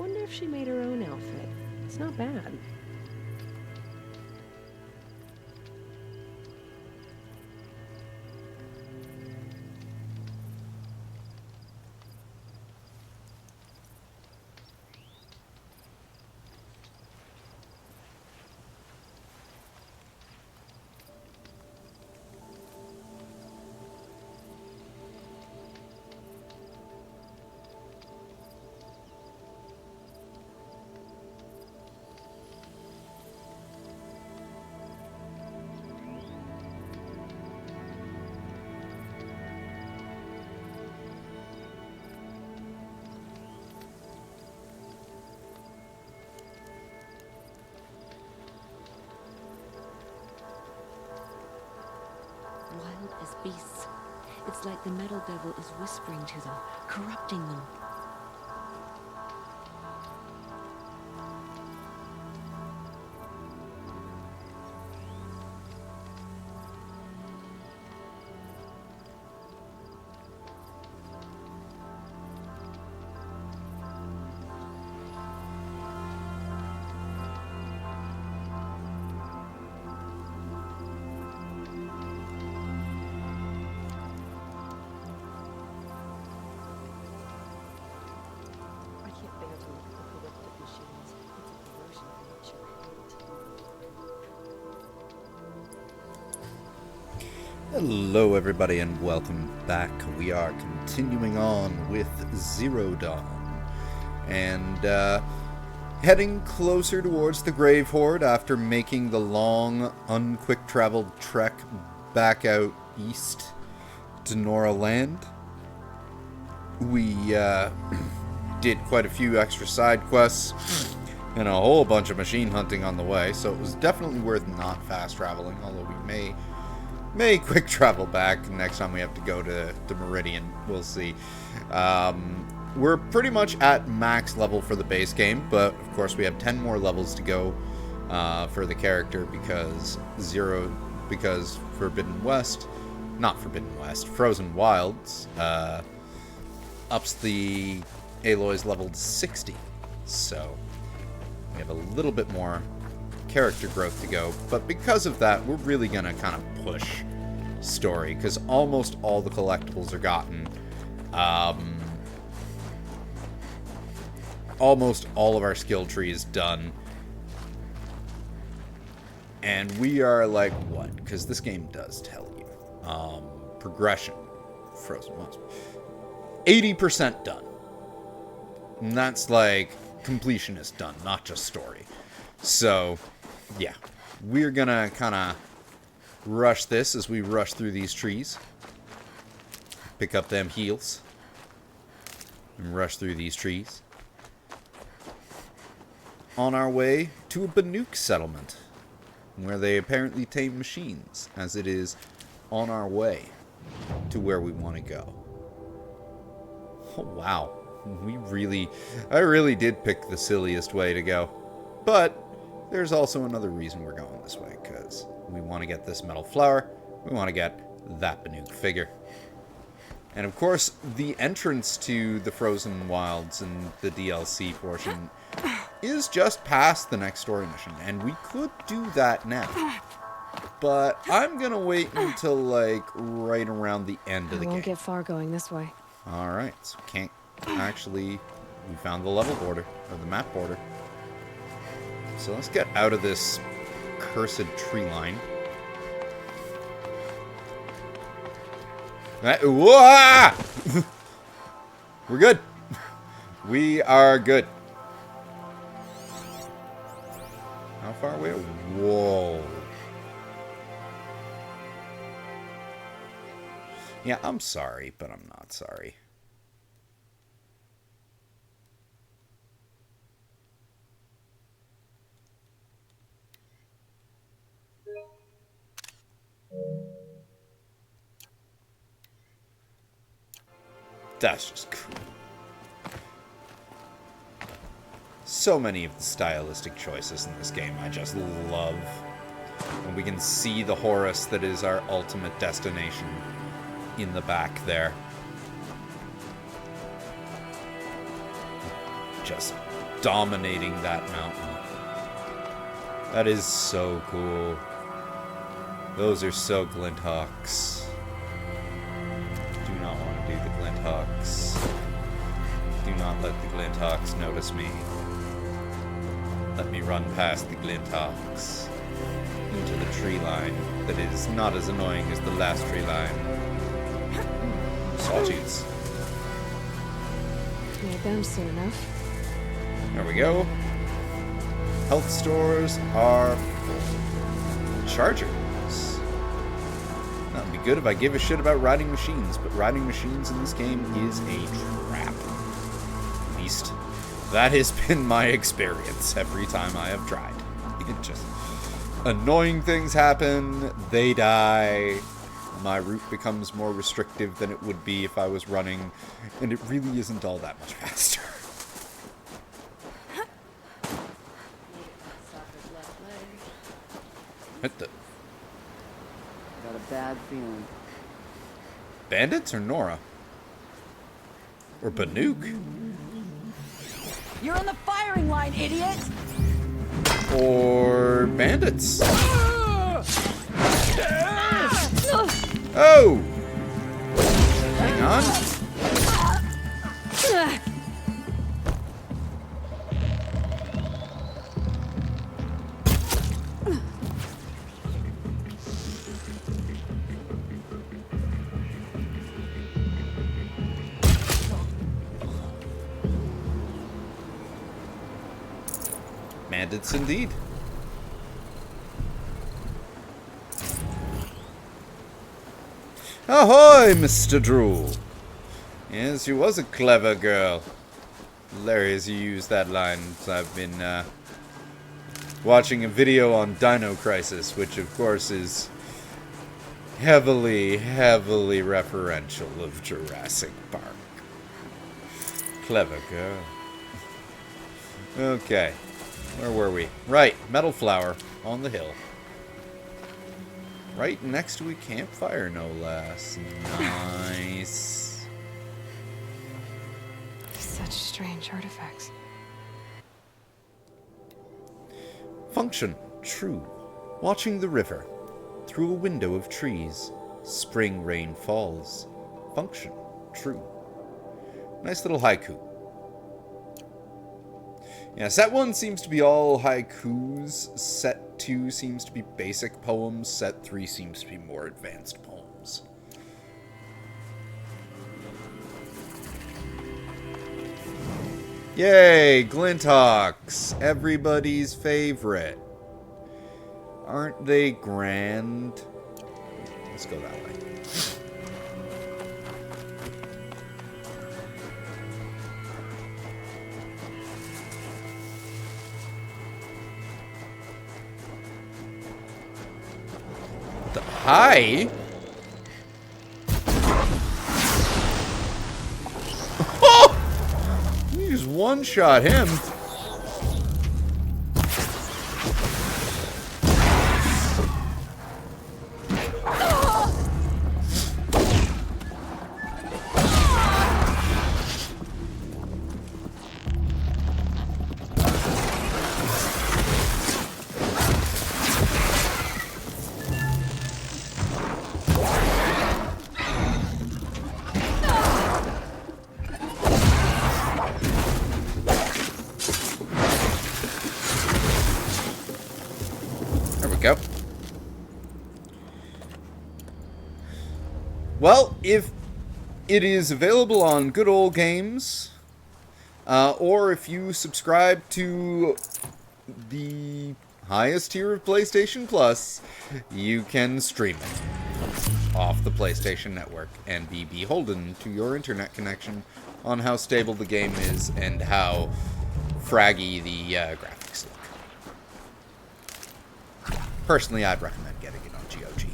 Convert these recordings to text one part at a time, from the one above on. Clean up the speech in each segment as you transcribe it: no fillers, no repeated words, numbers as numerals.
Wonder if she made her own outfit. It's not bad. Wild as beasts. It's like the metal devil is whispering to them, corrupting them. Hello everybody and welcome back. We are continuing on with Zero Dawn and heading closer towards the Grave-Hoard after making the long, unquick traveled trek back out east to Nora Land. We did quite a few extra side quests and a whole bunch of machine hunting on the way, so it was definitely worth not fast traveling, although we may quick travel back next time we have to go to Meridian. We'll see. We're pretty much at max level for the base game, but of course we have 10 more levels to go for the character because Frozen Wilds ups the Aloy's level to 60. So we have a little bit more character growth to go, but because of that, we're really gonna kind of push story because almost all the collectibles are gotten. Almost all of our skill tree is done, and we are like what? Because this game does tell you progression. Frozen Wilds, 80% done, and that's like completion is done, not just story. So yeah, we're gonna kind of rush this as we rush through these trees. Pick up them heals. And rush through these trees. On our way to a Banuk settlement, where they apparently tame machines, as it is on our way to where we want to go. Oh, wow. I really did pick the silliest way to go. But there's also another reason we're going this way, because we want to get this metal flower, we want to get that Banuk figure. And of course, the entrance to the Frozen Wilds and the DLC portion is just past the next story mission, and we could do that now. But I'm going to wait until, like, right around the end of the game. I won't get far going this way. Alright, so we found the level border, or the map border. So let's get out of this cursed tree line. Whoa! We're good. We are good. How far away? Whoa. Yeah, I'm sorry, but I'm not sorry. That's just cool. So many of the stylistic choices in this game I just love. And we can see the Horus that is our ultimate destination in the back there. Just dominating that mountain. That is so cool. Those are so Glinthawks. Do not want to do the Glinthawks. Do not let the Glinthawks notice me. Let me run past the Glinthawks into the tree line that is not as annoying as the last tree line. Sawtooths. Made them soon enough. There we go. Health stores are full. Chargers. That would be good if I give a shit about riding machines, but riding machines in this game is a trap. At least that has been my experience every time I have tried. It just... annoying things happen, they die, my route becomes more restrictive than it would be if I was running, and it really isn't all that much faster. What the? Got a bad feeling. Bandits or Nora? Or Banuk? You're on the firing line, idiot! Or bandits? Oh! Hang on. Bandits indeed. Ahoy, Mr. Drool. Yes, you was a clever girl. Hilarious you used that line. I've been watching a video on Dino Crisis, which of course is heavily referential of Jurassic Park. Clever girl. Okay. Where were we? Right, Metal Flower on the hill. Right next to a campfire, no less. Nice. Such strange artifacts. Function, true. Watching the river. Through a window of trees. Spring rain falls. Function, true. Nice little haiku. Yeah, set 1 seems to be all haikus, set 2 seems to be basic poems, set 3 seems to be more advanced poems. Yay, Glinthawks, everybody's favorite. Aren't they grand? Let's go that way. Hi. Oh! You just one-shot him. Go. Well, if it is available on Good Old Games, or if you subscribe to the highest tier of PlayStation Plus, you can stream it off the PlayStation Network and be beholden to your internet connection on how stable the game is and how fraggy the graphics look. Personally, I'd recommend getting it on GOG.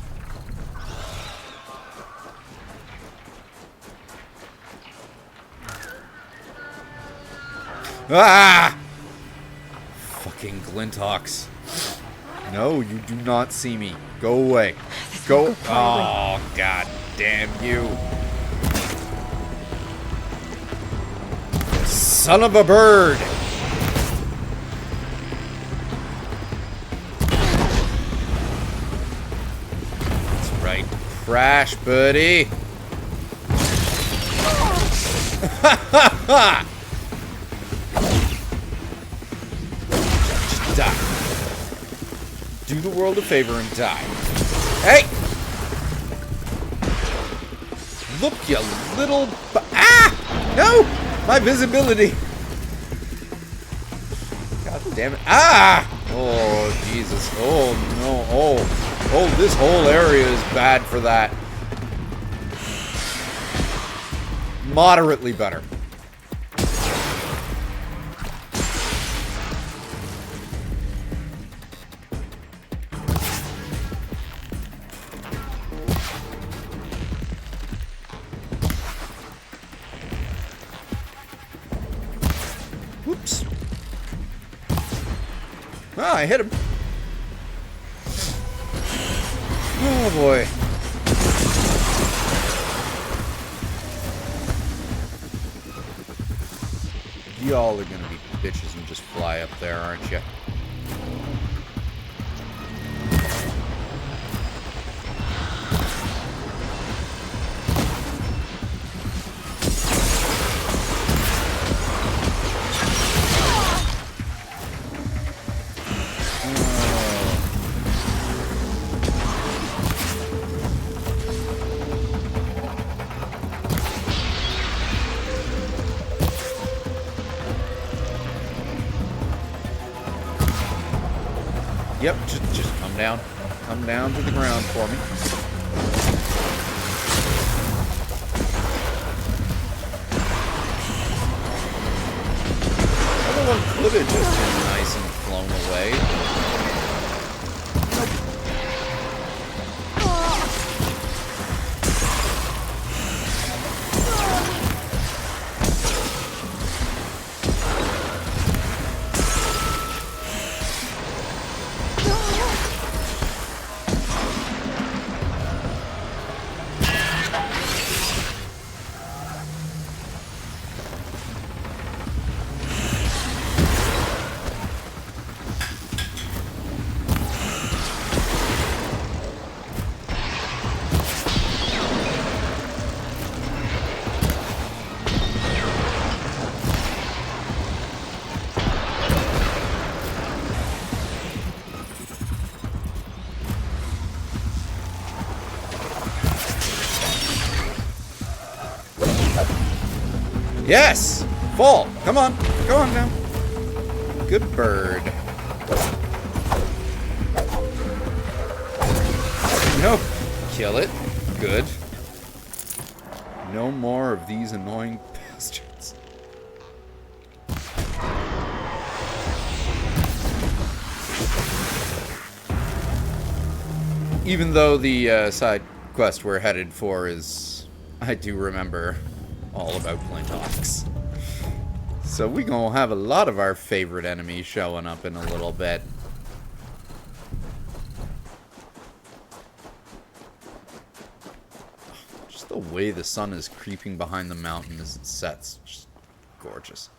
Ah! Fucking Glinthawks. No, you do not see me. Go away. Go. Oh, god damn you. Son of a bird. Crash, buddy. Just die. Do the world a favor and die. Hey! Look, you little... Ah! No! My visibility. God damn it. Ah! Oh, Jesus. Oh, no. Oh. Oh, this whole area is bad for that. Moderately better. Whoops. Ah, I hit him. Oh boy. Y'all are gonna be bitches and just fly up there, aren't you? Yep, just come down. Come down to the ground for me. Other one could have just been nice and flown away. Yes! Fall! Come on! Come on now. Good bird. Nope. Kill it. Good. No more of these annoying bastards. Even though the side quest we're headed for is, I do remember, all about Flintox. So we gonna have a lot of our favorite enemies showing up in a little bit. Just the way the sun is creeping behind the mountain as it sets, just gorgeous.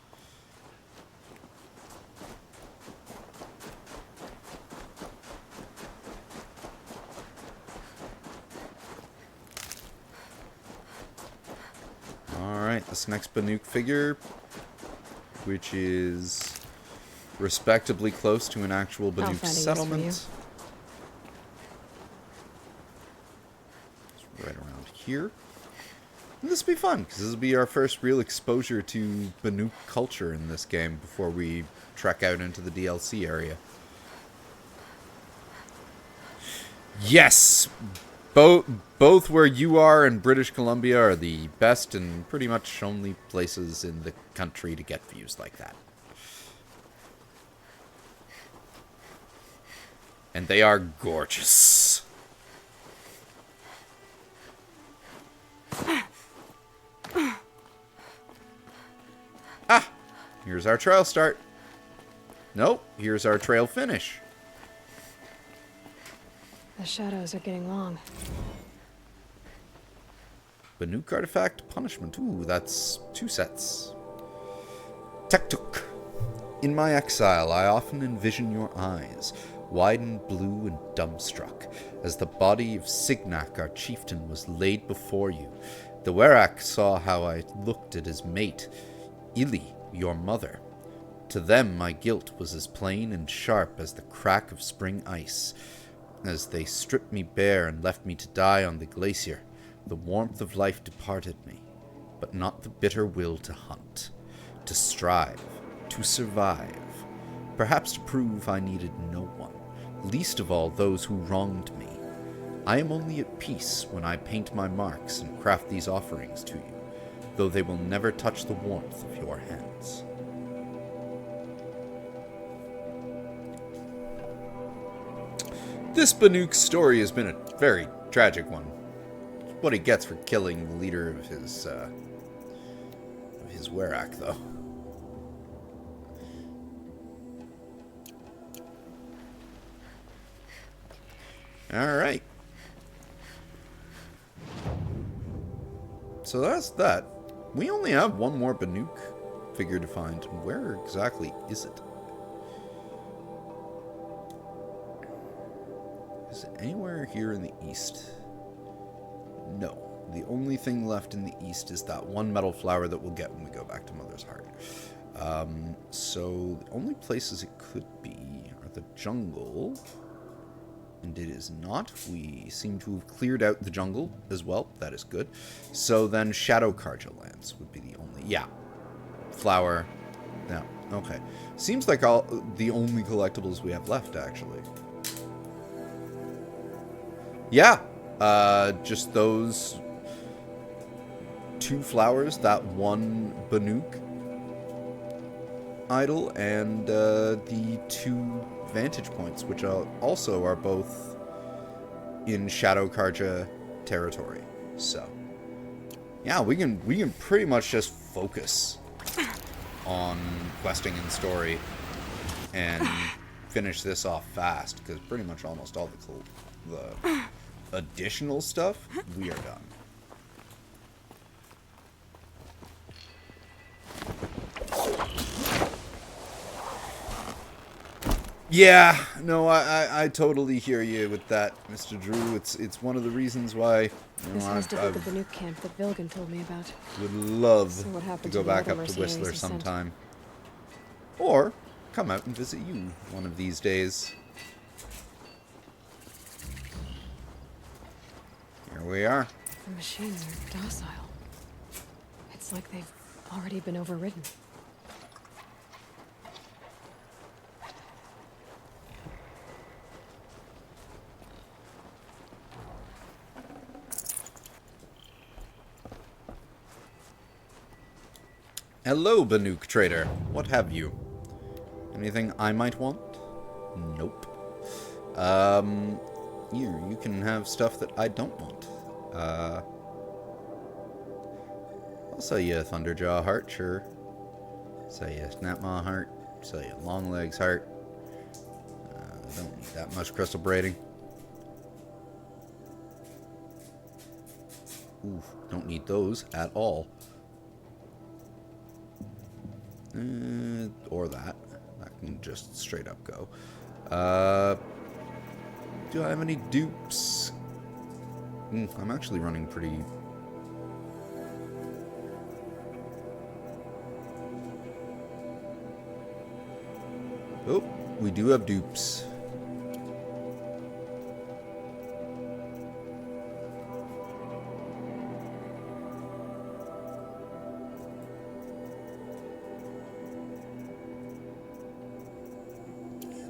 Alright, this next Banuk figure, which is respectably close to an actual Banuk settlement. It's right around here. And this will be fun, because this will be our first real exposure to Banuk culture in this game before we trek out into the DLC area. Yes! Both where you are and British Columbia are the best and pretty much only places in the country to get views like that. And they are gorgeous. Ah! Here's our trail start. Nope, here's our trail finish. The shadows are getting long. Banuk artifact punishment. Ooh, that's 2 sets. Tektuk. In my exile, I often envision your eyes. wide and blue and dumbstruck, as the body of Signac, our chieftain, was laid before you. The Werak saw how I looked at his mate, Ili, your mother. To them my guilt was as plain and sharp as the crack of spring ice. As they stripped me bare and left me to die on the glacier, the warmth of life departed me, but not the bitter will to hunt, to strive, to survive, perhaps to prove I needed no one, least of all those who wronged me. I am only at peace when I paint my marks and craft these offerings to you, though they will never touch the warmth of your hands. This Banuk's story has been a very tragic one. What he gets for killing the leader of his Werak, though. Alright. So that's that. We only have one more Banuk figure to find. Where exactly is it? Is it anywhere here in the east? No. The only thing left in the east is that one metal flower that we'll get when we go back to Mother's Heart. So the only places it could be are the jungle. And it is not. We seem to have cleared out the jungle as well. That is good. So then Shadow Karja lands would be the only... Yeah. Flower. Yeah. Okay. Seems like the only collectibles we have left, actually. Yeah. Just those 2 flowers, that one Banuk idol, and the 2 vantage points, which also are both in Shadow Karja territory. So, yeah, we can pretty much just focus on questing and story and finish this off fast, because pretty much almost all the additional stuff, we are done. Yeah, no, I totally hear you with that, Mr. Drew. It's one of the reasons why This has to be the Banuk camp that Vilgan told me about. Would love So what to happened go to the back other up to mercenaries Whistler he sent? sometime. Or come out and visit you one of these days. Here we are. The machines are docile. It's like they've already been overridden. Hello, Banuk Trader. What have you? Anything I might want? Nope. Here, you can have stuff that I don't want. I'll sell you a Thunderjaw heart, sure. Sell you a Snapmaw heart. Sell you a Longlegs heart. Don't need that much crystal braiding. Ooh, don't need those at all. Or that. That can just straight up go. Do I have any dupes? I'm actually running pretty... Oh, we do have dupes.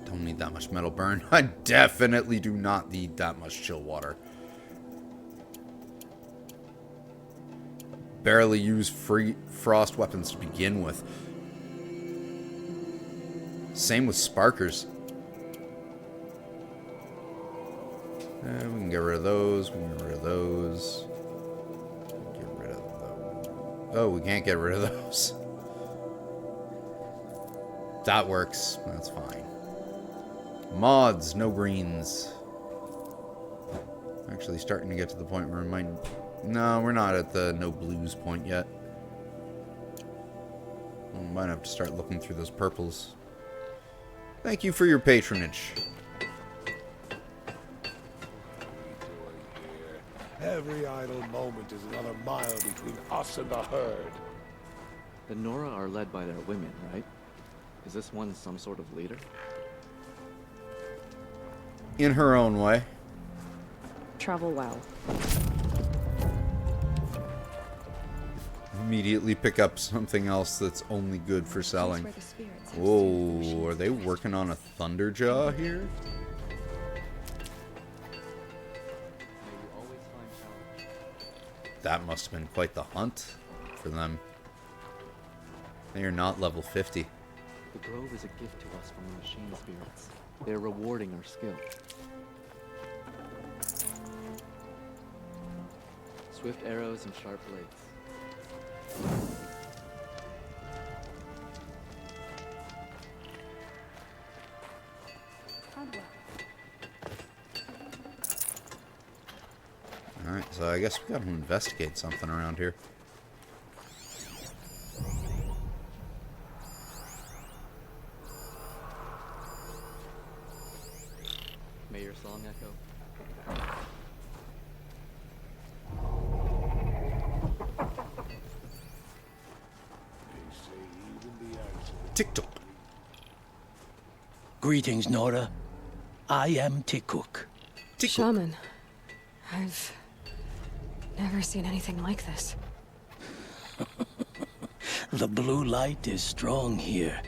Don't need that much metal burn. I definitely do not need that much chill water. Barely use free frost weapons to begin with. Same with sparkers. We can get rid of those. We can get rid of those. Get rid of those. Oh, we can't get rid of those. That works. That's fine. Mods, no greens. Actually starting to get to the point where we might... No, we're not at the no blues point yet. We might have to start looking through those purples. Thank you for your patronage. Every idle moment is another mile between us and the herd. The Nora are led by their women, right? Is this one some sort of leader? In her own way. Travel well. Immediately pick up something else that's only good for selling. Whoa, are they working on a Thunderjaw here? That must have been quite the hunt for them. They are not level 50. The grove is a gift to us from the machine spirits. They are rewarding our skill. Swift arrows and sharp blades. Alright, so I guess we gotta investigate something around here. May your song echo. TikTok. Greetings, Nora. I am Tikuk. Shaman. I've never seen anything like this. The blue light is strong here.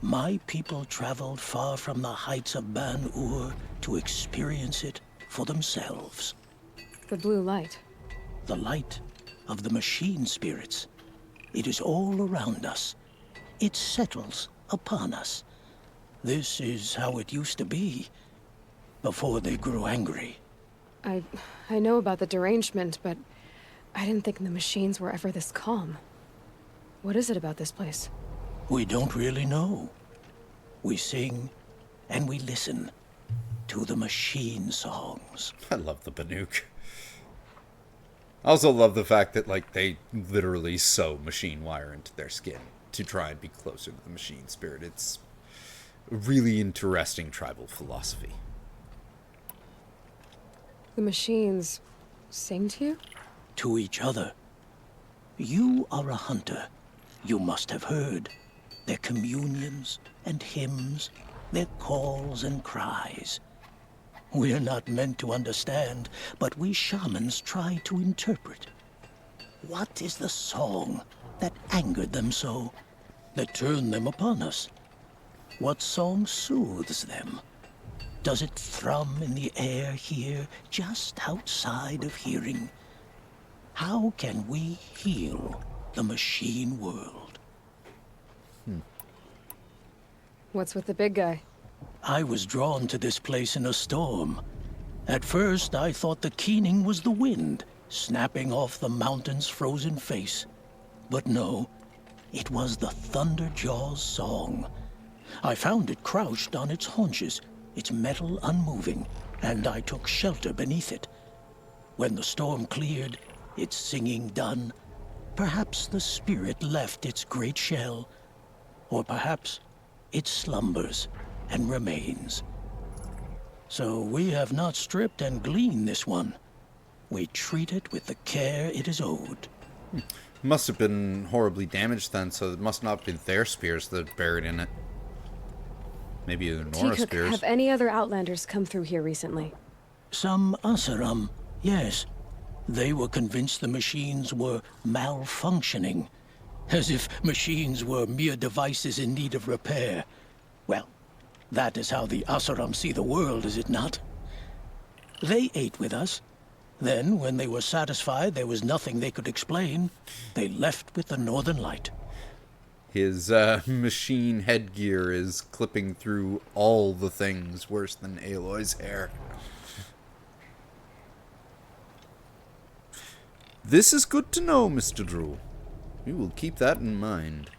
My people traveled far from the heights of Ban-Ur to experience it for themselves. The blue light. The light of the machine spirits. It is all around us. It settles upon us. This is how it used to be, before they grew angry. I know about the derangement, but I didn't think the machines were ever this calm. What is it about this place? We don't really know. We sing and we listen to the machine songs. I love the Banuk. I also love the fact that, like, they literally sew machine wire into their skin to try and be closer to the machine spirit. It's a really interesting tribal philosophy. The machines sing to you? To each other. You are a hunter. You must have heard their communions and hymns, their calls and cries. We're not meant to understand, but we shamans try to interpret. What is the song that angered them so, that turned them upon us? What song soothes them? Does it thrum in the air here, just outside of hearing? How can we heal the machine world? What's with the big guy? I was drawn to this place in a storm. At first, I thought the keening was the wind, snapping off the mountain's frozen face. But no, it was the Thunderjaw's song. I found it crouched on its haunches, its metal unmoving, and I took shelter beneath it. When the storm cleared, its singing done, perhaps the spirit left its great shell, or perhaps it slumbers and remains. So we have not stripped and gleaned this one. We treat it with the care it is owed. Must have been horribly damaged then, so it must not have been their spears that are buried in it. Maybe the Nora Tikuk, spears. have any other Outlanders come through here recently? Some Asaram, yes. They were convinced the machines were malfunctioning, as if machines were mere devices in need of repair. Well, that is how the Asaram see the world, is it not? They ate with us. Then, when they were satisfied there was nothing they could explain, they left with the Northern Light. His machine headgear is clipping through all the things worse than Aloy's hair. This is good to know, Mr. Drew. We will keep that in mind.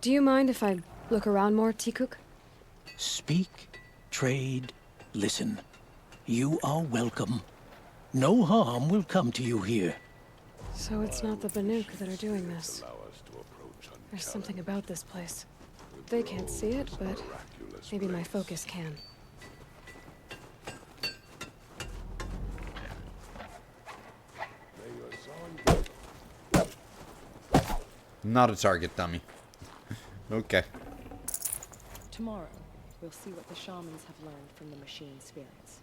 Do you mind if I look around more, Tikuk? Speak, trade, listen. You are welcome. No harm will come to you here. So it's not the Banuk that are doing this. There's something about this place. They can't see it, but maybe my focus can. Not a target dummy. Okay. Tomorrow, we'll see what the shamans have learned from the machine spirits.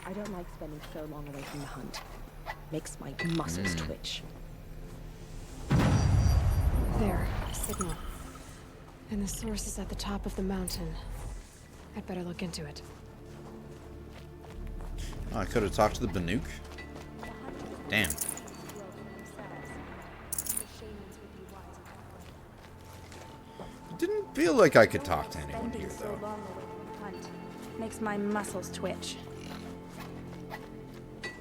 I don't like spending so long away from the hunt. Makes my muscles twitch. There, a signal. And the source is at the top of the mountain. I'd better look into it. Oh, I could have talked to the Banuk. Damn. Didn't feel like I could talk to anyone here, though. Makes my muscles twitch.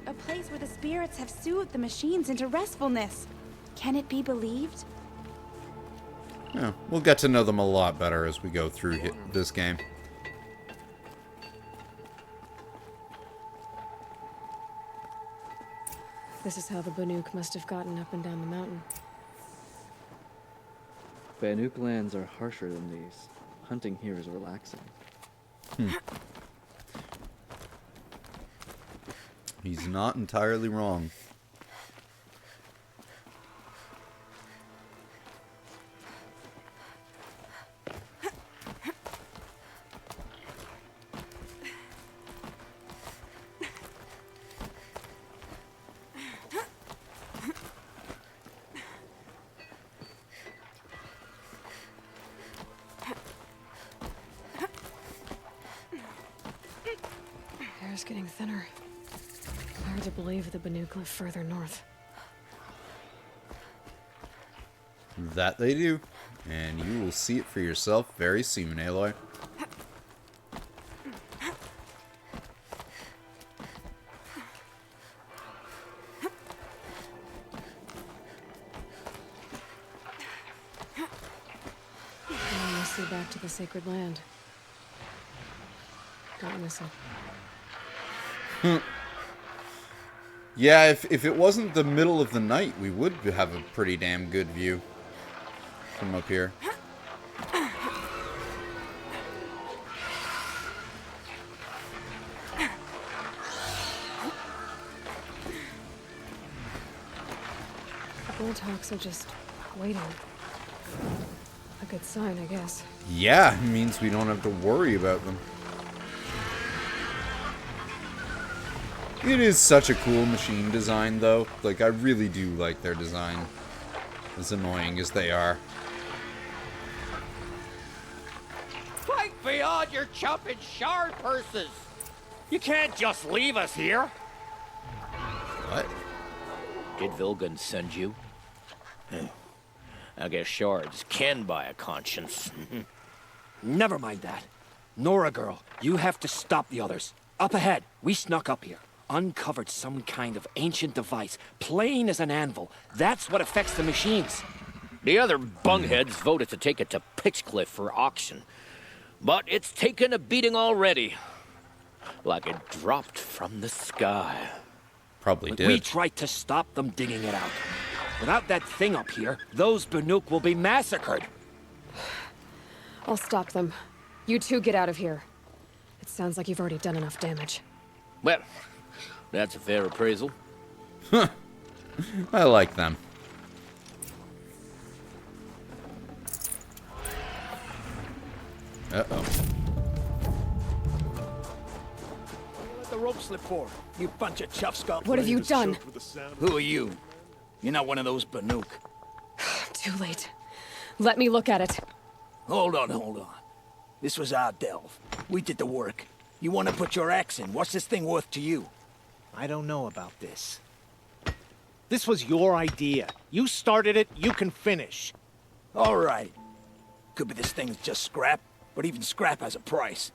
A place where the spirits have soothed the machines into restfulness. Can it be believed? Yeah, we'll get to know them a lot better as we go through this game. This is how the Banuk must have gotten up and down the mountain. Banuk lands are harsher than these. Hunting here is relaxing. He's not entirely wrong. Air's getting thinner. Hard to believe the Banuk live further north. That they do. And you will see it for yourself very soon, Aloy. I miss you back to the sacred land. Don't miss it. Yeah, if it wasn't the middle of the night, we would have a pretty damn good view from up here. The Bulldogs are just waiting. A good sign, I guess. Yeah, it means we don't have to worry about them. It is such a cool machine design, though. Like, I really do like their design. As annoying as they are. Fight beyond your chopping shard purses! You can't just leave us here! What? Did Vilgun send you? I guess shards can buy a conscience. Never mind that. Nora girl, you have to stop the others. Up ahead, we snuck up here. Uncovered some kind of ancient device, plain as an anvil. That's what affects the machines. The other bungheads voted to take it to Pitchcliff for auction. But it's taken a beating already. Like it dropped from the sky. Probably But did. we tried to stop them digging it out. Without that thing up here, those Banuk will be massacred. I'll stop them. You two get out of here. It sounds like you've already done enough damage. Well, that's a fair appraisal. I like them. Uh-oh. Let the rope slip forward. You bunch of chuff skulls. What have you done? Who are you? You're not one of those Banuk. Too late. Let me look at it. Hold on. This was our delve. We did the work. You want to put your axe in. What's this thing worth to you? I don't know about this. This was your idea. You started it, you can finish. All right. Could be this thing's just scrap, but even scrap has a price.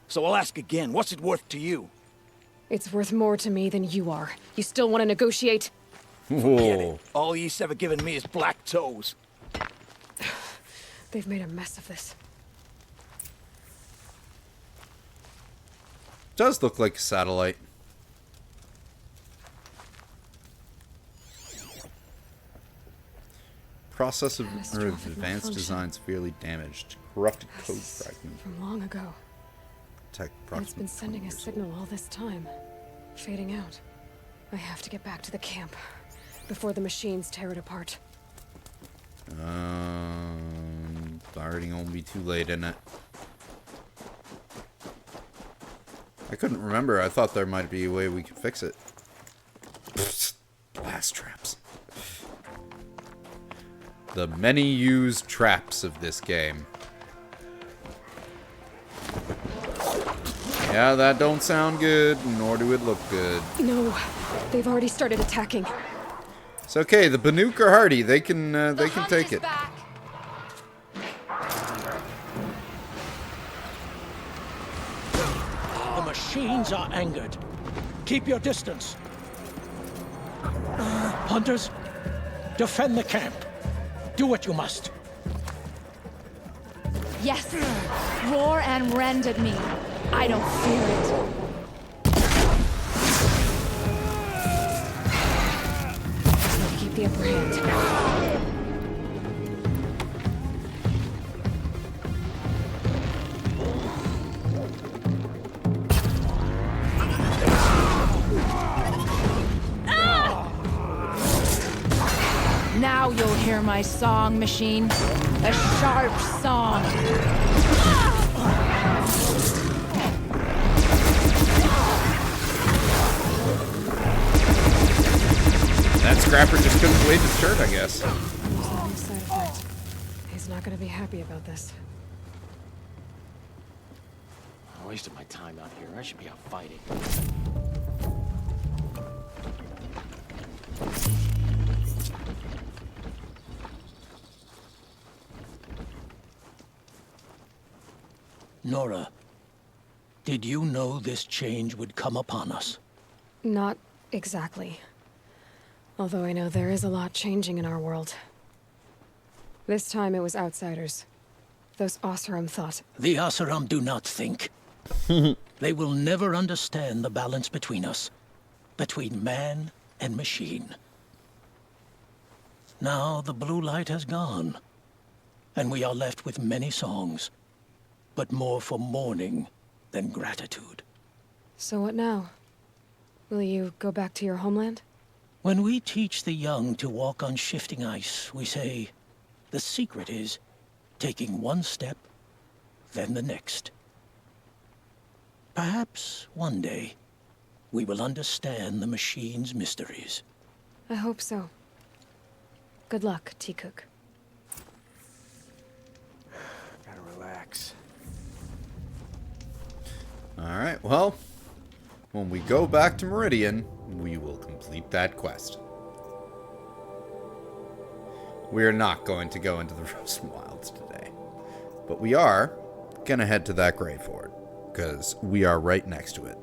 So I'll ask again, what's it worth to you? It's worth more to me than you are. You still want to negotiate? Forget it. All ye's ever given me is black toes. They've made a mess of this. Does look like a satellite. Process of advanced design severely damaged. Corrupted code fragment. From long ago. Tech And it's been sending a signal all this time. Fading out. I have to get back to the camp. before the machines tear it apart. Already gonna be too late, isn't it? I couldn't remember. I thought there might be a way we could fix it. Blast traps. The many used traps of this game. Yeah, that don't sound good, nor do it look good. No, they've already started attacking. It's okay. The Banuk are hardy. They can take it. Back. The machines are angered. Keep your distance. Hunters, defend the camp. Do what you must. Yes. Roar and rend at me. I don't fear it. Keep the upper hand. Now you'll hear my song, machine. A sharp song. That scrapper just couldn't wave his shirt, I guess. Side effect. He's not gonna be happy about this. I wasted my time out here. I should be out fighting. Nora, did you know this change would come upon us? Not exactly. Although I know there is a lot changing in our world. This time it was outsiders. Those Oseram thought. The Oseram do not think. They will never understand the balance between us. Between man and machine. Now the blue light has gone. And we are left with many songs. But more for mourning than gratitude. So what now? Will you go back to your homeland? When we teach the young to walk on shifting ice, we say, the secret is taking one step, then the next. Perhaps one day, we will understand the machine's mysteries. I hope so. Good luck, T-Cook. Gotta relax. Alright, well, when we go back to Meridian, we will complete that quest. We are not going to go into the Frozen Wilds today. But we are going to head to that Grave-Hoard, because we are right next to it.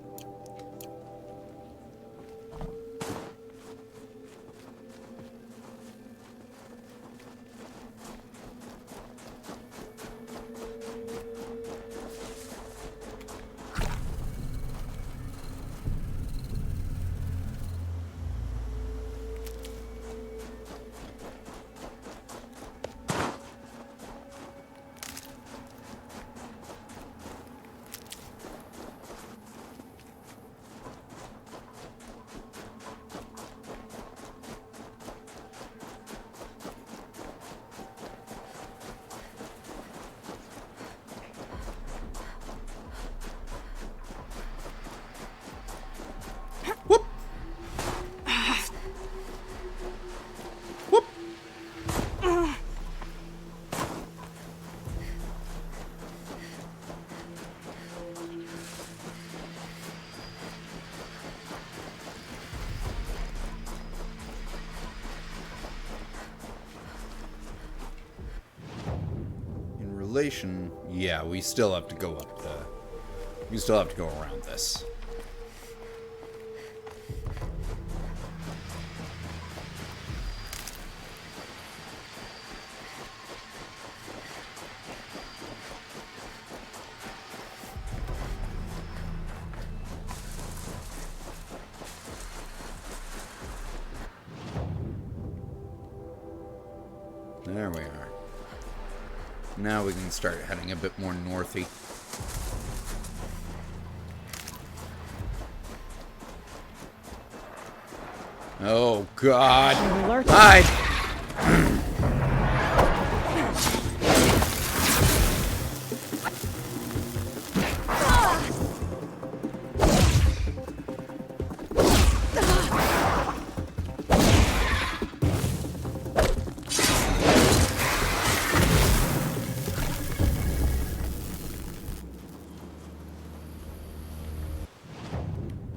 Yeah, we still have to go up the... We still have to go around this. There we are. Now we can start heading a bit more northy. Oh, God. Alert. Hide!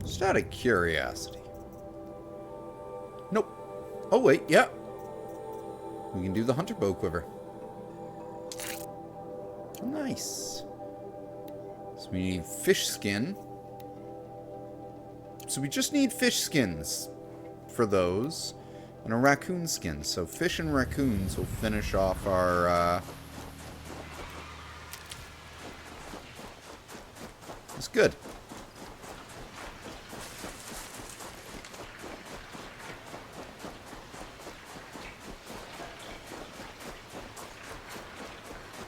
Just out of curiosity. Nope. Oh, wait, yeah. We can do the hunter bow quiver. Nice. So we need fish skin. So we just need fish skins for those. And a raccoon skin. So fish and raccoons will finish off our... It's good.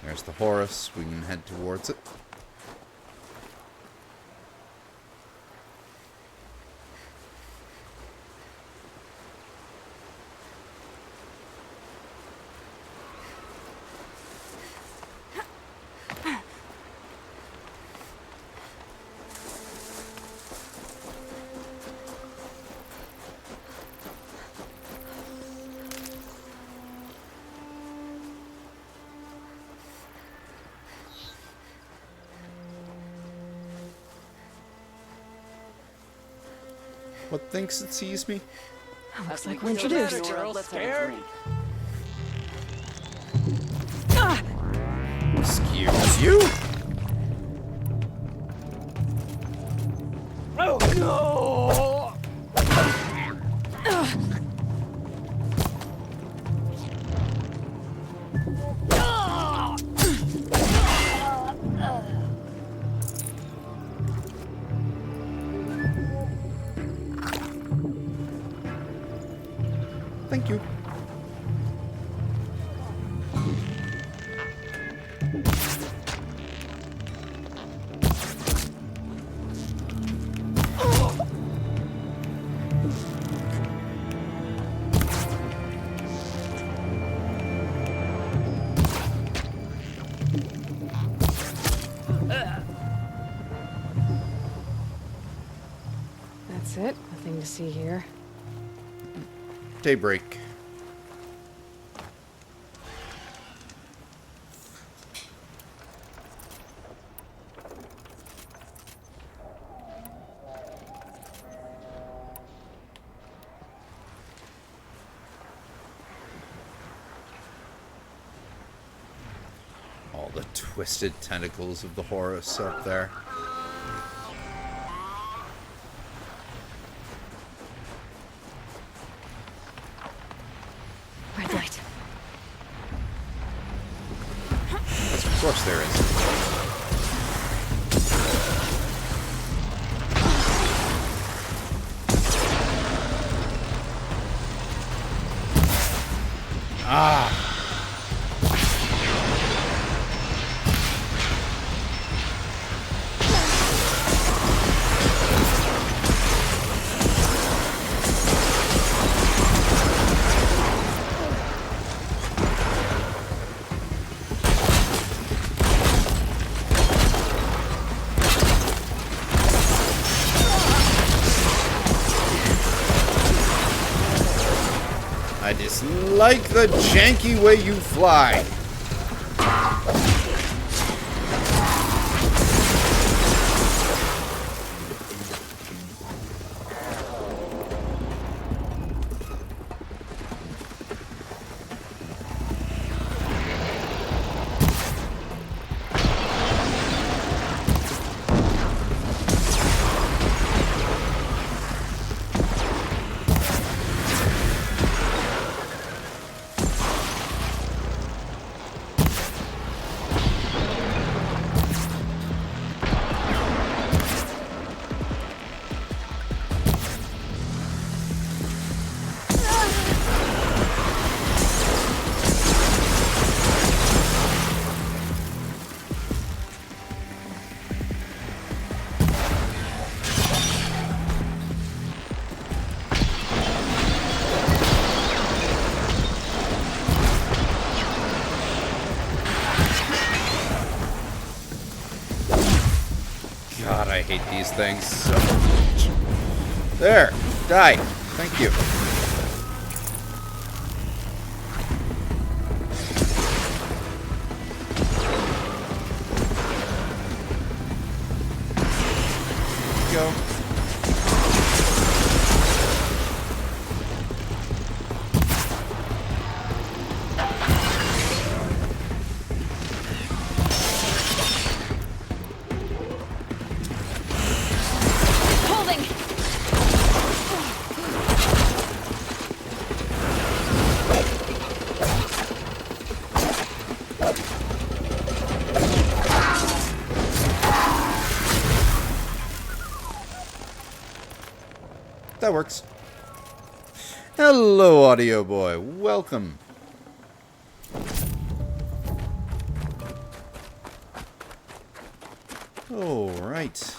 There's the Horus. We can head towards it. What thinks it sees me? Looks like we're introduced. Scared? Excuse you? Oh no! Thank you. That's it. Nothing to see here. Daybreak. All the twisted tentacles of the Horus up there. Red light. Of course there is. Ah! I dislike the janky way you fly. hate these things so much. There! Die! Thank you. Go. That works. Hello, Audio Boy. Welcome. Alright.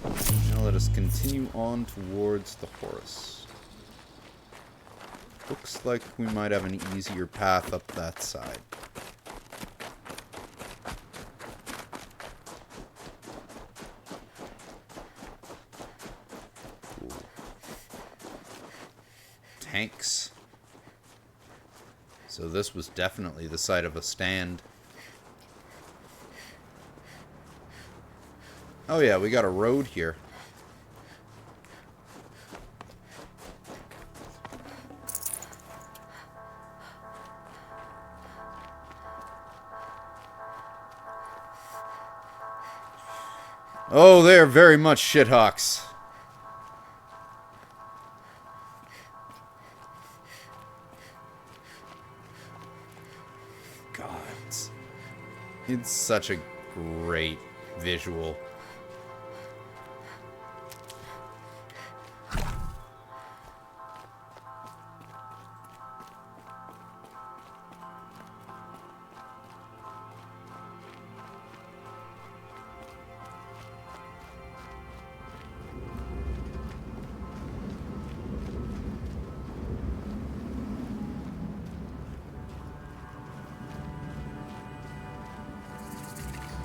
Now let us continue on towards the Horus. Looks like we might have an easier path up that side. Tanks. So this was definitely the site of a stand. Oh yeah, we got a road here. Oh, they're very much shithawks. It's such a great visual.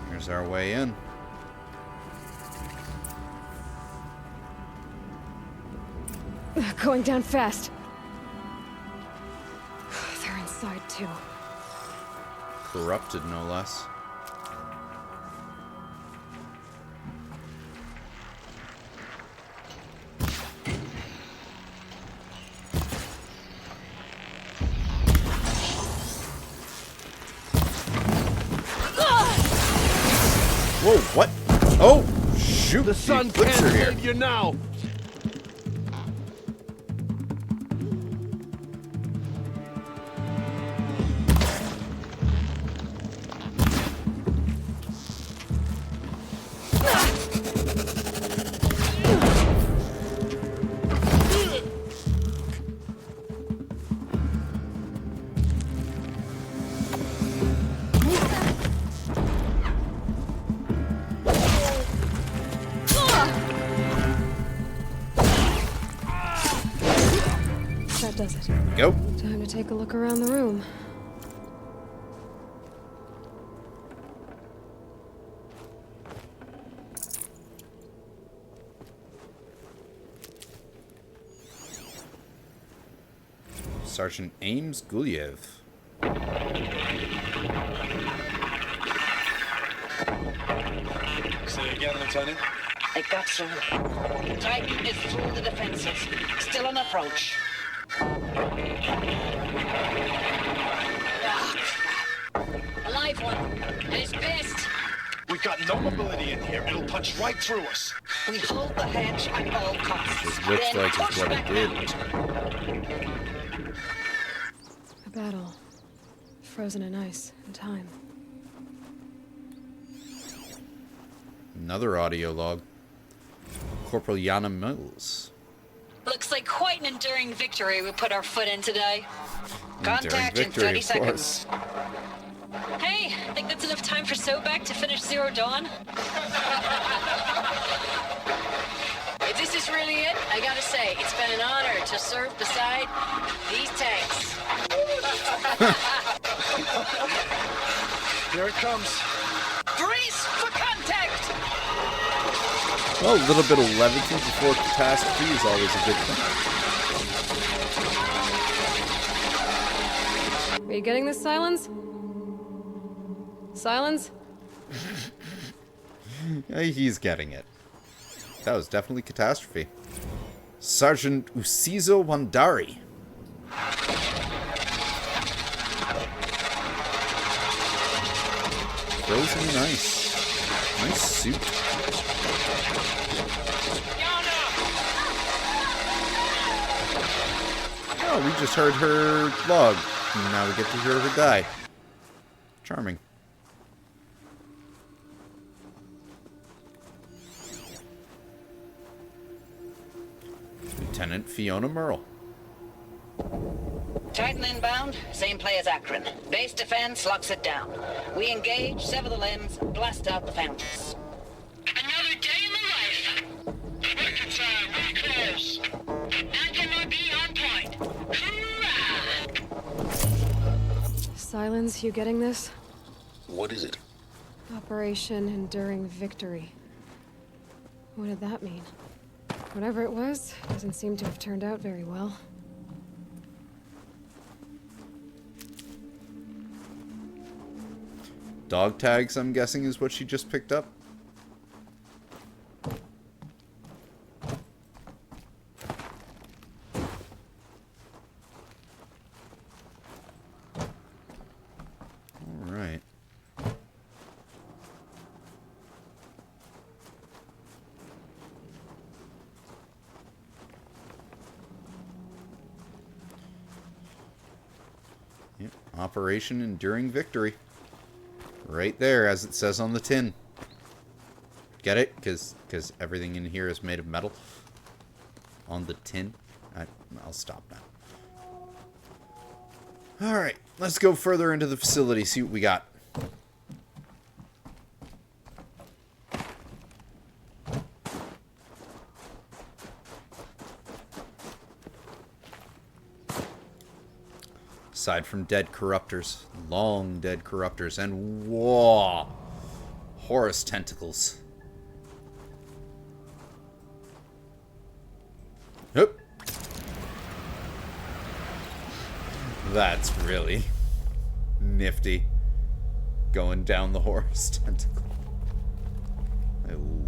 Here's our way in. Going down fast. They're inside too. Corrupted, no less. Whoa, what? Oh, shoot. The sun can't save you now. Does it? Go. Time to take a look around the room. Sergeant Ames Gulyev. Say again, Lieutenant. I got some. Titan is through the defenses. Still on approach. A live one. And it's pissed. We've got no mobility in here. It'll punch right through us. We hold the hedge at all costs. This looks then like push it's what back it did. A battle. Frozen in ice and time. Another audio log. Corporal Yana Mills. Looks like quite an enduring victory we put our foot in today. Contact in 30 seconds. Hey, think that's enough time for Sobek to finish Zero Dawn? If this is really it, I gotta say, it's been an honor to serve beside these tanks. Here it comes. Brace for contact! Well, a little bit of levity before catastrophe is always a good thing. Are you getting this, Silence? Silence? He's getting it. That was definitely catastrophe. Sergeant Usizo Wandari. Frozen nice. Nice suit. Oh, we just heard her log. And now we get to hear her die. Charming. Lieutenant Fiona Merle. Titan inbound, same play as Akron. Base defense locks it down. We engage, sever the limbs, blast out the fountains. Another day in the life. Working time, really close. Anti-MRB on point. Hoorah! Silence, you getting this? What is it? Operation Enduring Victory. What did that mean? Whatever it was, doesn't seem to have turned out very well. Dog tags, I'm guessing, is what she just picked up. Alright. Yep, Operation Enduring Victory. Right there, as it says on the tin. Get it? Because everything in here is made of metal. On the tin. I'll stop now. Alright, let's go further into the facility, see what we got. Aside from dead corruptors, long dead corruptors, and whoa, Horus tentacles. Oop. That's really nifty. Going down the Horus tentacle. Ooh.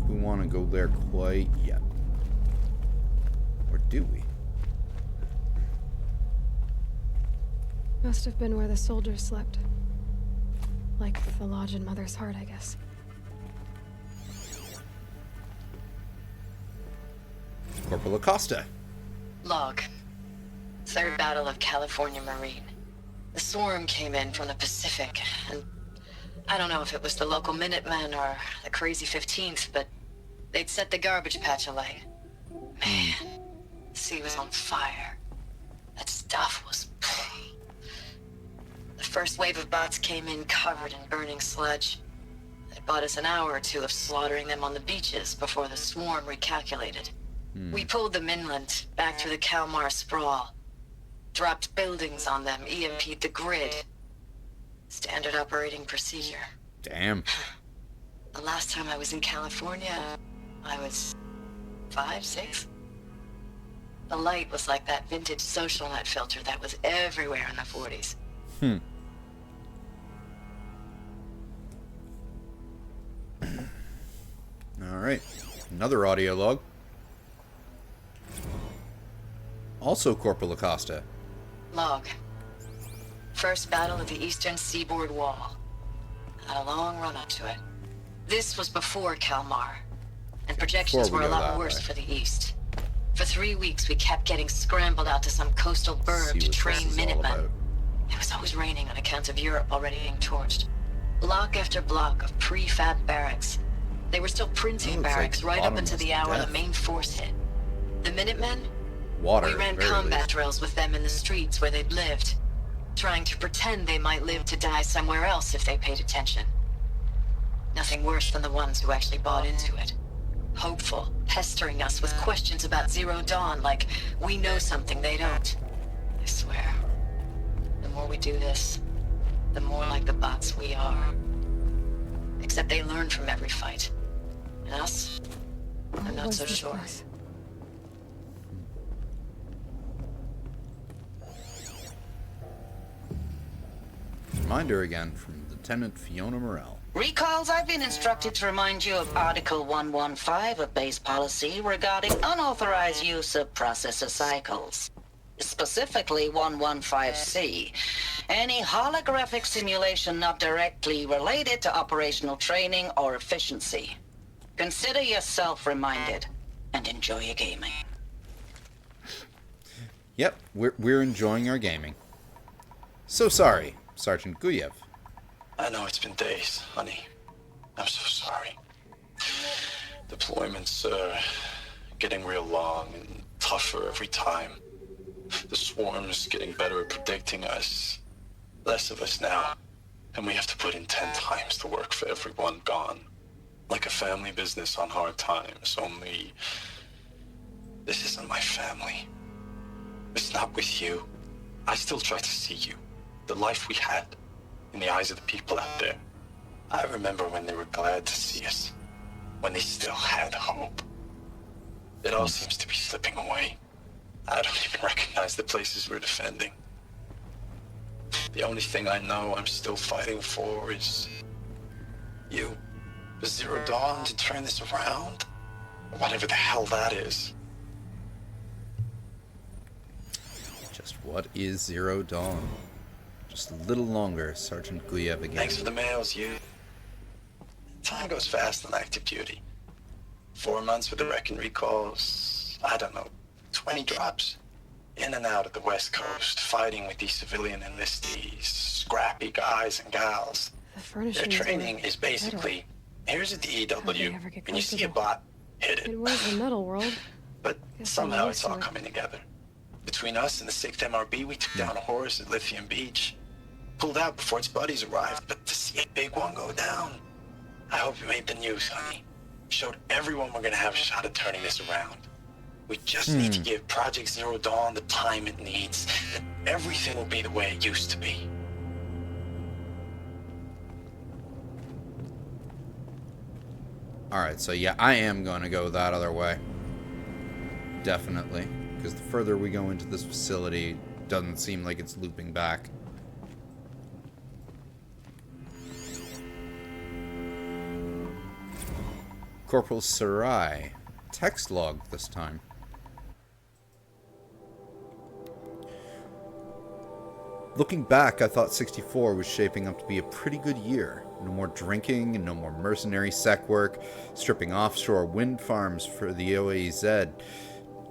We want to go there quite yet. Or do we? Must have been where the soldiers slept. Like the lodge in Mother's Heart, I guess. Corporal Acosta. Log. Third Battle of California Marine. The swarm came in from the Pacific, and I don't know if it was the local Minutemen or the crazy 15th, but they'd set the garbage patch alight. Man, the sea was on fire. That stuff was... The first wave of bots came in covered in burning sludge. It bought us an hour or two of slaughtering them on the beaches before the swarm recalculated. We pulled them inland, back through the Kalmar sprawl. Dropped buildings on them, EMP'd the grid. Standard operating procedure. Damn. The last time I was in California, I was 5, 6. The light was like that vintage social net filter that was everywhere in the 40s. Alright. Another audio log. Also Corporal Acosta. Log. First battle of the eastern seaboard wall. Had a long run up to it. This was before Kalmar, and projections were a lot worse for the east. For 3 weeks, we kept getting scrambled out to some coastal burg to train Minutemen. It was always raining on account of Europe already being torched. Block after block of prefab barracks. They were still printing barracks right up until the hour the main force hit. The Minutemen? We ran combat drills with them in the streets where they'd lived, trying to pretend they might live to die somewhere else if they paid attention. Nothing worse than the ones who actually bought into it. Hopeful, pestering us with questions about Zero Dawn like we know something they don't. I swear. The more we do this, the more like the bots we are. Except they learn from every fight. And us? I'm not so sure. Reminder again from Lieutenant Fiona Morell. Recalls, I've been instructed to remind you of Article 115 of base policy regarding unauthorized use of processor cycles. Specifically 115C. Any holographic simulation not directly related to operational training or efficiency. Consider yourself reminded and enjoy your gaming. Yep, we're enjoying our gaming. So sorry, Sergeant Guyev. I know it's been days, honey. I'm so sorry. Deployments are getting real long and tougher every time. The swarm's getting better at predicting us. Less of us now. And we have to put in 10 times the work for everyone gone. Like a family business on hard times, only... this isn't my family. It's not with you. I still try to see you. The life we had. In the eyes of the people out there. I remember when they were glad to see us. When they still had hope. It all seems to be slipping away. I don't even recognize the places we're defending. The only thing I know I'm still fighting for is... you. For Zero Dawn to turn this around? Or whatever the hell that is. Just what is Zero Dawn? Just a little longer, Sergeant Guyev again. Thanks for the mails, you. Time goes fast on active duty. 4 months with the Reckon recalls, I don't know, 20 drops. In and out of the West Coast, fighting with these civilian enlistees, scrappy guys and gals. Their training is basically, here's a DEW, and you see a bot, hit it. It was the metal world. But somehow it's all coming together. Between us and the 6th MRB, we took down a horse at Lithium Beach. Pulled out before its buddies arrived, but to see a big one go down. I hope you made the news, honey. Showed everyone we're gonna have a shot at turning this around. We just need to give Project Zero Dawn the time it needs, and everything will be the way it used to be. Alright, so yeah, I am going to go that other way. Definitely. Because the further we go into this facility, it doesn't seem like it's looping back. Corporal Sarai. Text log this time. Looking back, I thought 64 was shaping up to be a pretty good year. No more drinking and no more mercenary sec work, stripping offshore wind farms for the OAZ.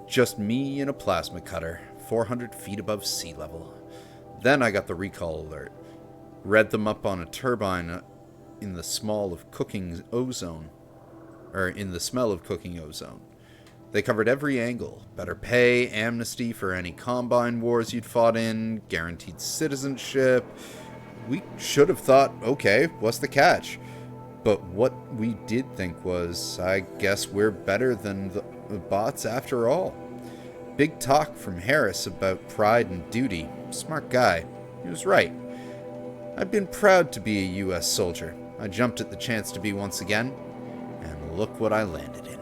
Just me and a plasma cutter, 400 feet above sea level. Then I got the recall alert. Read them up on a turbine in the smell of cooking ozone. They covered every angle. Better pay, amnesty for any Combine wars you'd fought in, guaranteed citizenship. We should have thought, okay, what's the catch? But what we did think was, I guess we're better than the bots after all. Big talk from Harris about pride and duty. Smart guy. He was right. I'd been proud to be a U.S. soldier. I jumped at the chance to be once again, and look what I landed in.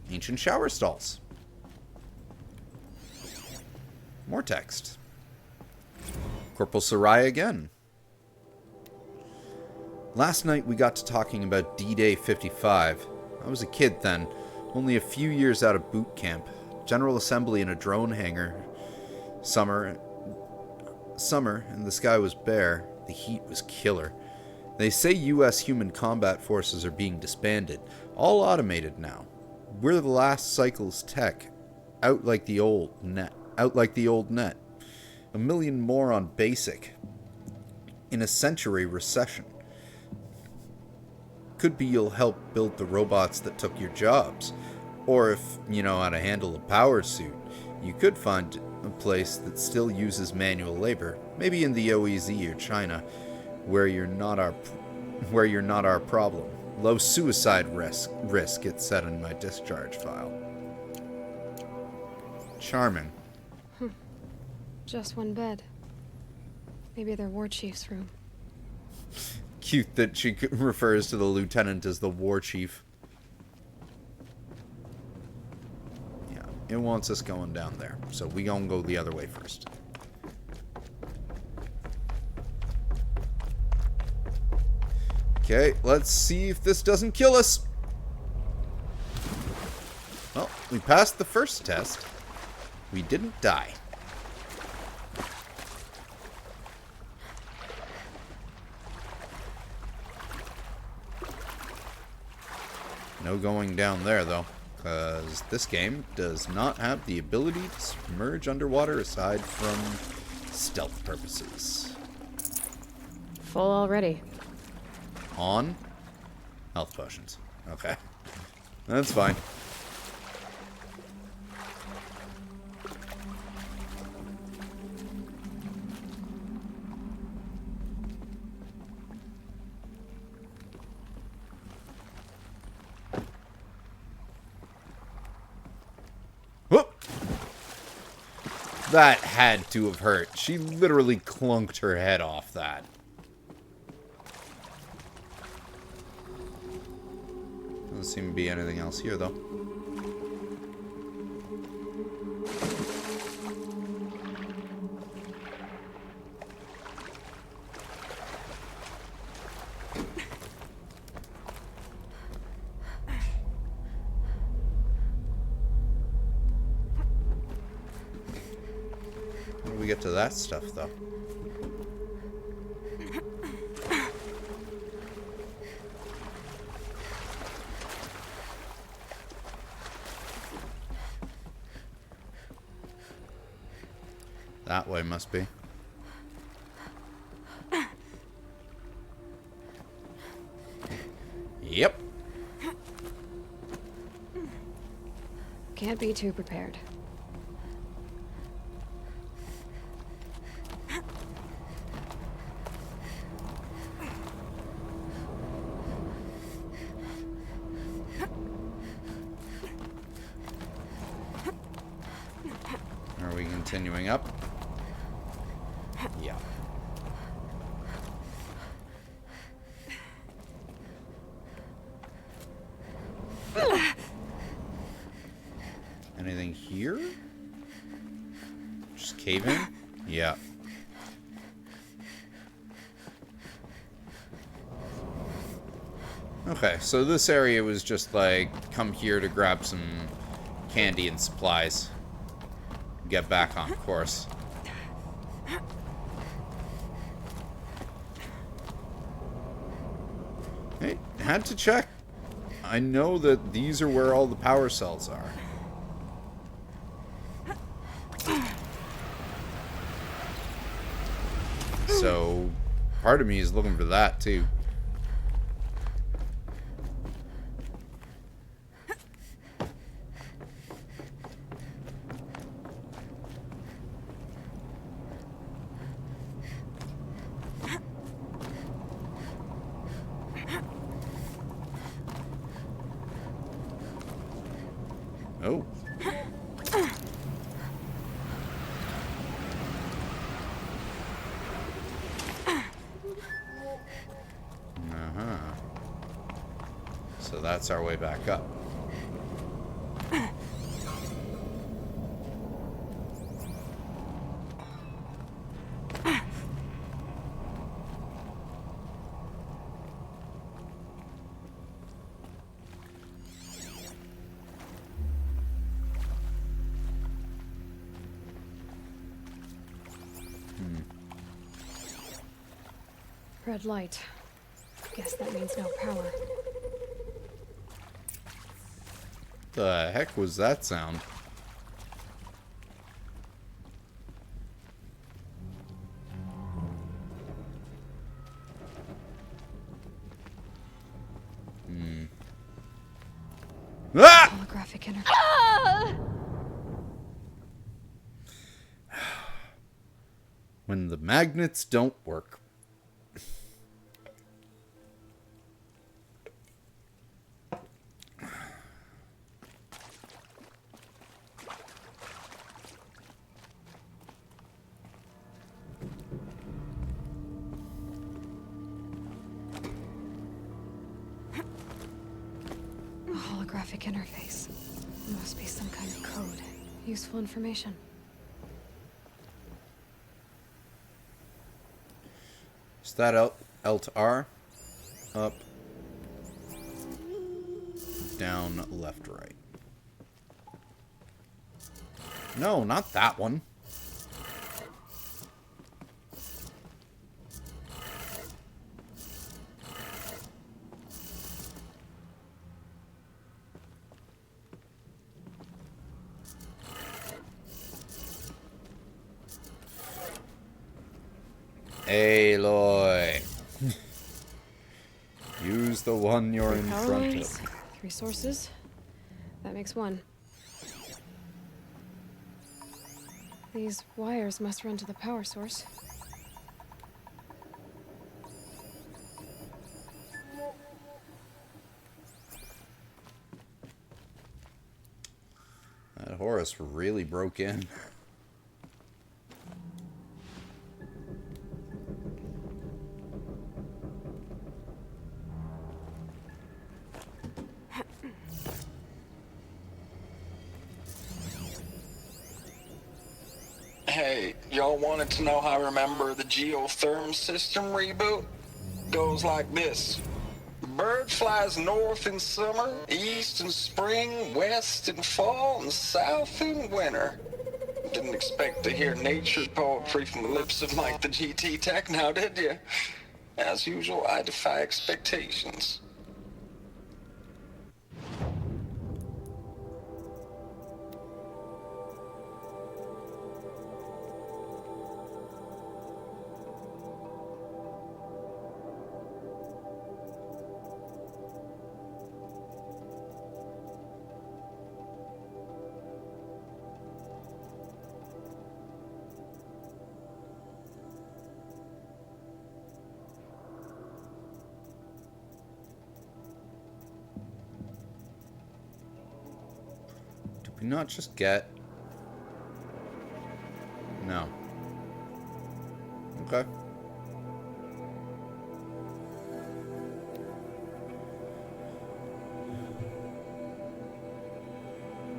Ancient shower stalls. More text. Corporal Sarai again. Last night we got to talking about D-Day 55. I was a kid then, only a few years out of boot camp. General assembly in a drone hangar. Summer, and the sky was bare. The heat was killer. They say U.S. human combat forces are being disbanded. All automated now. We're the last cycle's tech. Out like the old net. A million more on basic. In a century recession. Could be you'll help build the robots that took your jobs. Or if you know how to handle a power suit, you could find a place that still uses manual labor. Maybe in the OEZ or China, where you're not our problem. Low suicide risk, it said in my discharge file. Charming. Just one bed. Maybe their war chief's room. Cute that she refers to the lieutenant as the war chief. Yeah, it wants us going down there, so we gonna go the other way first. Okay, let's see if this doesn't kill us. Well, we passed the first test. We didn't die. No going down there, though, because this game does not have the ability to submerge underwater aside from stealth purposes. Full already. On? Health potions. Okay. That's fine. Whoop! That had to have hurt. She literally clunked her head off that. Doesn't seem to be anything else here, though. How do we get to that stuff, though? That way must be. Yep. Can't be too prepared. Are we continuing up? Yeah. Anything here? Just cave in? Yeah. Okay, so this area was just like, come here to grab some candy and supplies. Get back on course. Hey, had to check. I know that these are where all the power cells are. So, part of me is looking for that, too. Oh. Uh-huh. So that's our way back up. Red light. Guess that means no power. The heck was that sound? Ah! Holographic energy. When the magnets don't work. Holographic interface. Must be some kind of code. Useful information. Is that L to R? Up. Down, left, right. No, not that one. Aloy. Use the one you're in Power front lines, of. 3 sources. That makes 1. These wires must run to the power source. That Horus really broke in. Hey, y'all wanted to know how I remember the geotherm system reboot? Goes like this. Bird flies north in summer, east in spring, west in fall, and south in winter. Didn't expect to hear nature poetry from the lips of Mike the GT Tech now, did you? As usual, I defy expectations. Did we not just get... No. Okay.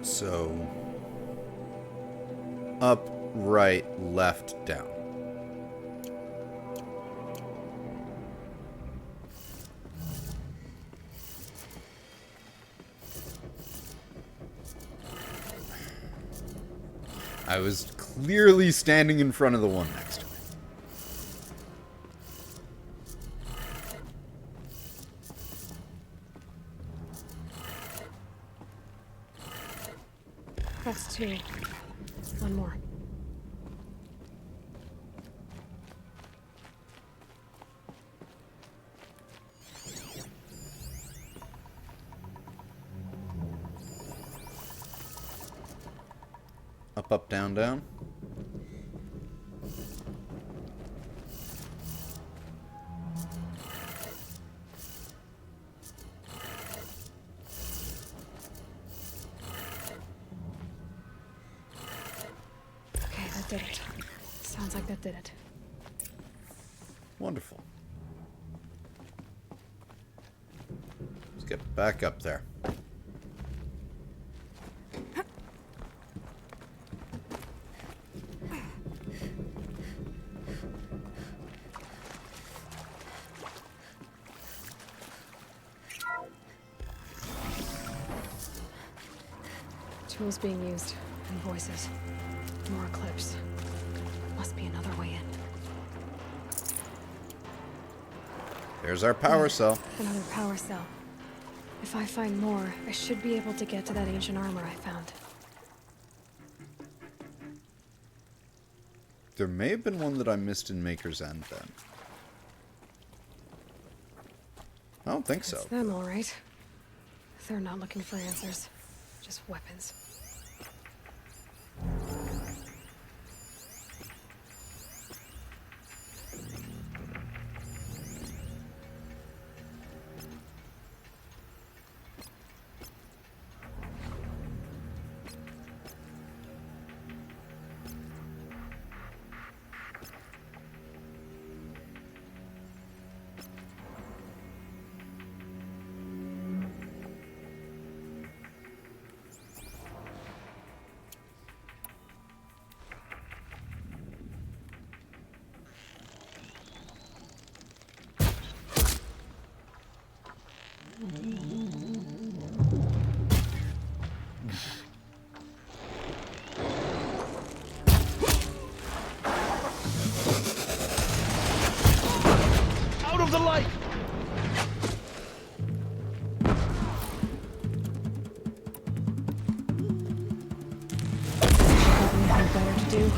So... Up, right, left, down. I was clearly standing in front of the one next to me. That's 2. 1 more. Up, up, down, down. Okay, that did it. Sounds like that did it. Wonderful. Let's get back up there. Tools being used, and voices. More clips. Must be another way in. There's our power cell. Another power cell. If I find more, I should be able to get to that ancient armor I found. There may have been one that I missed in Maker's End then. I don't think so. It's them, all right. They're not looking for answers. Just weapons. of the light! Probably had better to do.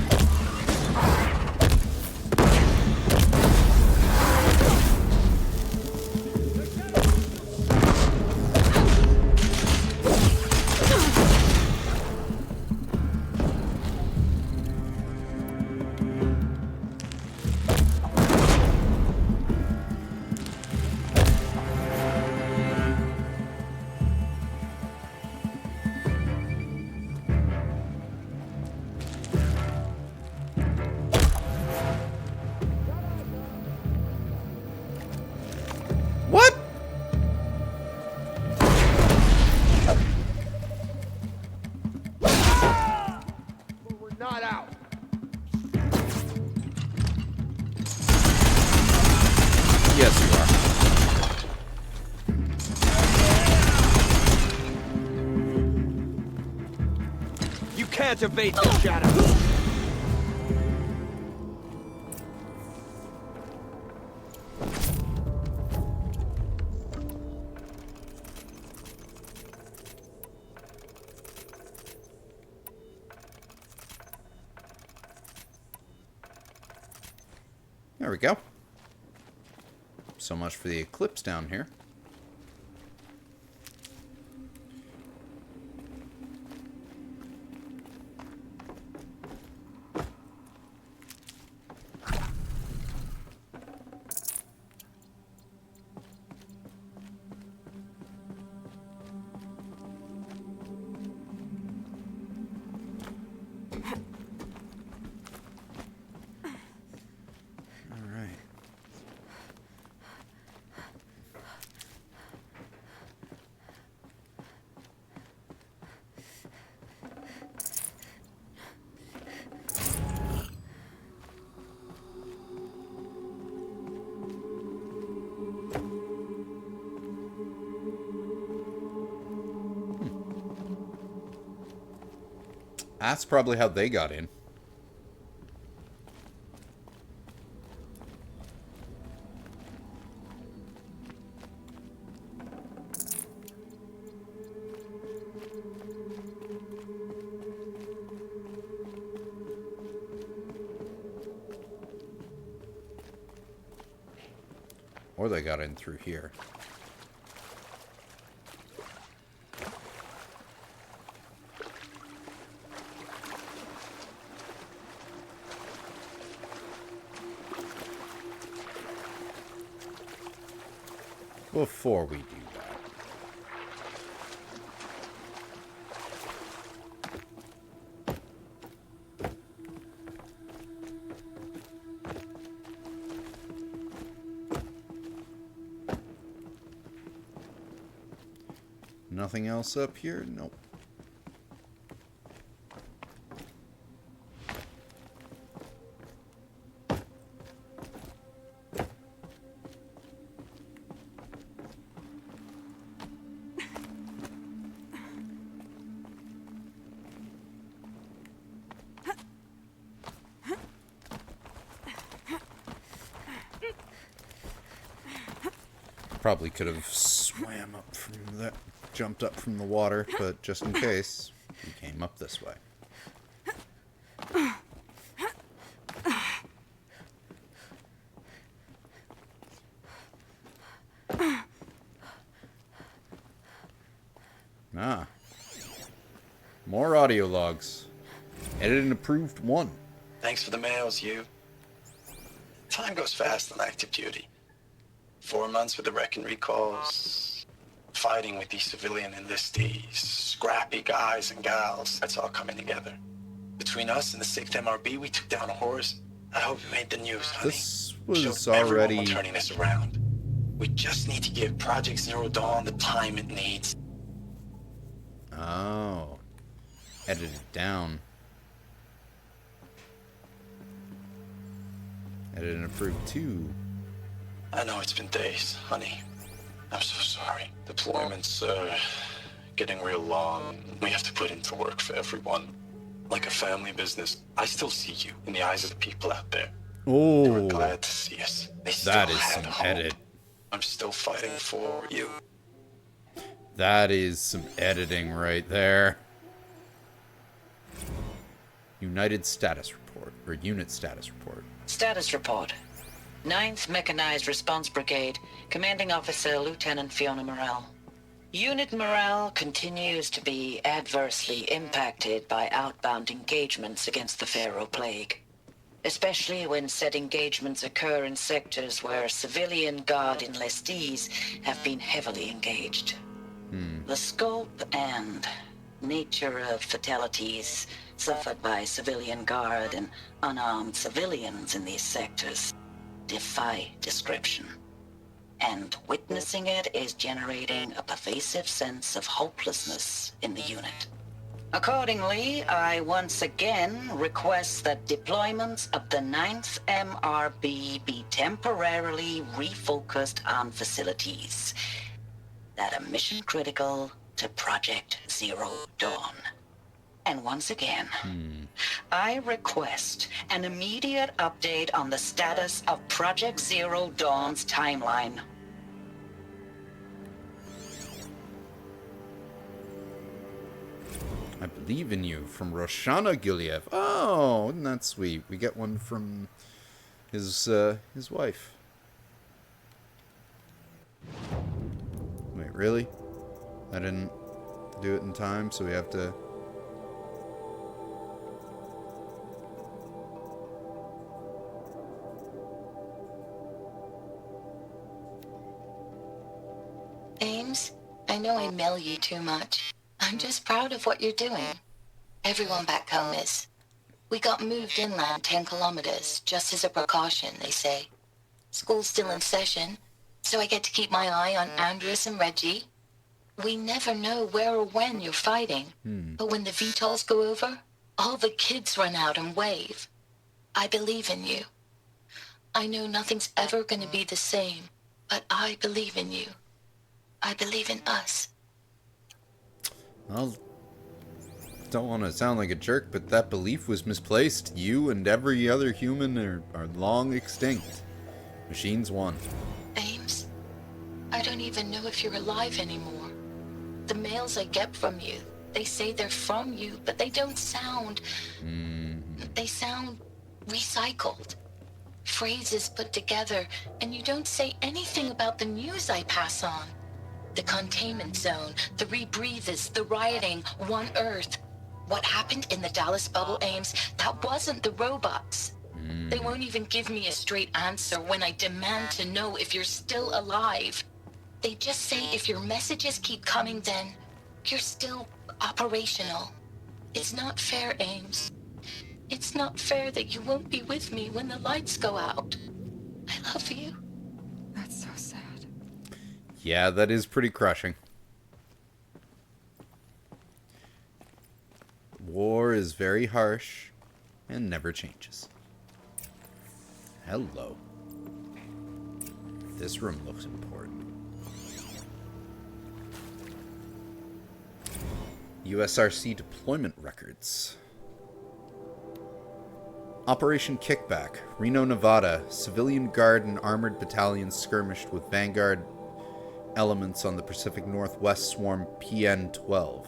What? We're not out. Yes, you are. You can't evade the shadow! There we go. So much for the eclipse down here. That's probably how they got in. Or they got in through here. Before we do that. Nothing else up here? Nope. Probably could have swam up from that, jumped up from the water, but just in case, we came up this way. Ah. More audio logs. Edited and approved 1. Thanks for the mails, you. Time goes fast on active duty. 4 months with the wrecking recalls, fighting with these civilian enlistees, scrappy guys and gals. That's all coming together. Between us and the 6th MRB, we took down a horse. I hope you made the news, honey. This was Showed everyone already... we're turning this around. We just need to give Project Zero Dawn the time it needs. Oh. Edited down. Edited and approved 2. I know it's been days, honey. I'm so sorry. Deployments getting real long. We have to put into work for everyone. Like a family business. I still see you in the eyes of the people out there. Oh. They were glad to see us. They still That is had some hope. edit I'm still fighting for you. That is some editing right there. United Status Report, or Unit Status Report. Status report. 9th Mechanized Response Brigade, Commanding Officer Lieutenant Fiona Morrell. Unit morale continues to be adversely impacted by outbound engagements against the Pharaoh Plague, especially when said engagements occur in sectors where civilian guard enlistees have been heavily engaged. The scope and nature of fatalities suffered by civilian guard and unarmed civilians in these sectors defy description. And witnessing it is generating a pervasive sense of hopelessness in the unit. Accordingly, I once again request that deployments of the 9th MRB be temporarily refocused on facilities that are mission critical to Project Zero Dawn. And once again, I request an immediate update on the status of Project Zero Dawn's timeline. I believe in you, from Roshana Giliev. Oh, isn't that sweet? We get one from his wife. Wait, really? I didn't do it in time, so we have to... Ames, I know I mail you too much. I'm just proud of what you're doing. Everyone back home is. We got moved inland 10 kilometers, just as a precaution, they say. School's still in session, so I get to keep my eye on Andres and Reggie. We never know where or when you're fighting, but when the VTOLs go over, all the kids run out and wave. I believe in you. I know nothing's ever going to be the same, but I believe in you. I believe in us. Well, don't want to sound like a jerk, but that belief was misplaced. You and every other human are long extinct. Machines won. Ames, I don't even know if you're alive anymore. The mails I get from you, they say they're from you, but they don't sound... They sound recycled. Phrases put together, and you don't say anything about the news I pass on. The containment zone, the rebreathers, the rioting, One Earth. What happened in the Dallas bubble, Ames, that wasn't the robots. They won't even give me a straight answer when I demand to know if you're still alive. They just say if your messages keep coming, then you're still operational. It's not fair, Ames. It's not fair that you won't be with me when the lights go out. I love you. That's so sad. Yeah, that is pretty crushing. War is very harsh and never changes. Hello. This room looks important. USRC deployment records. Operation Kickback, Reno, Nevada. Civilian Guard and armored battalions skirmished with Vanguard elements on the Pacific Northwest Swarm PN-12.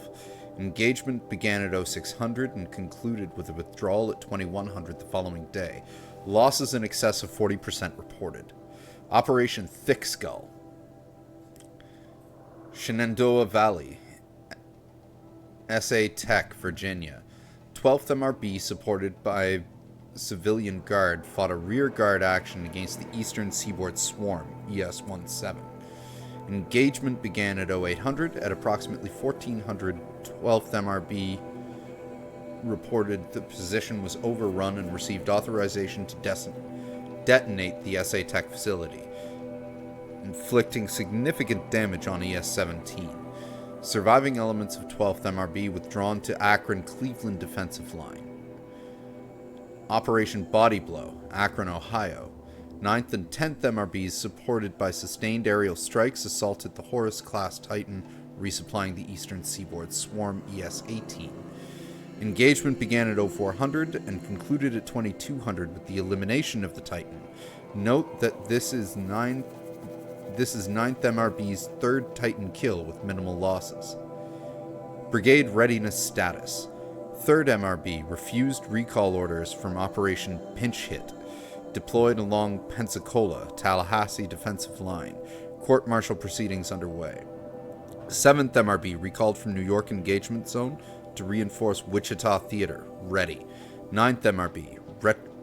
Engagement began at 0600 and concluded with a withdrawal at 2100 the following day. Losses in excess of 40% reported. Operation Thick Skull. Shenandoah Valley, SA Tech, Virginia. 12th MRB, supported by Civilian Guard, fought a rear guard action against the Eastern Seaboard Swarm, ES-17. Engagement began at 0800. At approximately 1400, 12th MRB reported the position was overrun and received authorization to detonate the SA Tech facility, inflicting significant damage on ES-17. Surviving elements of 12th MRB withdrawn to Akron-Cleveland defensive line. Operation Body Blow, Akron, Ohio. 9th and 10th MRBs, supported by sustained aerial strikes, assaulted the Horus-class Titan, resupplying the Eastern Seaboard Swarm ES-18. Engagement began at 0400 and concluded at 2200 with the elimination of the Titan. Note that this is 9th this is 9th MRB's third Titan kill with minimal losses. Brigade readiness status. 3rd MRB refused recall orders from Operation Pinch Hit. Deployed along Pensacola, Tallahassee defensive line. Court-martial proceedings underway. 7th MRB recalled from New York engagement zone to reinforce Wichita Theater. Ready. 9th MRB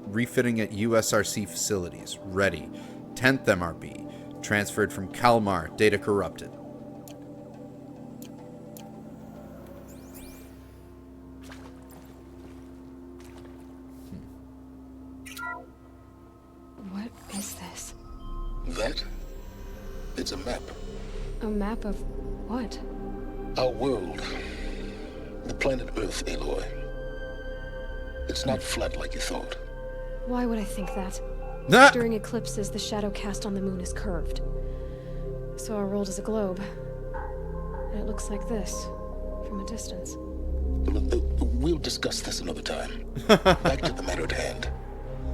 refitting at USRC facilities. Ready. 10th MRB transferred from Kalmar. Data corrupted. What is this? That? It's a map. A map of what? Our world. The planet Earth, Aloy. It's not flat like you thought. Why would I think that? Ah! During eclipses, the shadow cast on the moon is curved. So our world is a globe. And it looks like this, from a distance. We'll discuss this another time. Back to the matter at hand.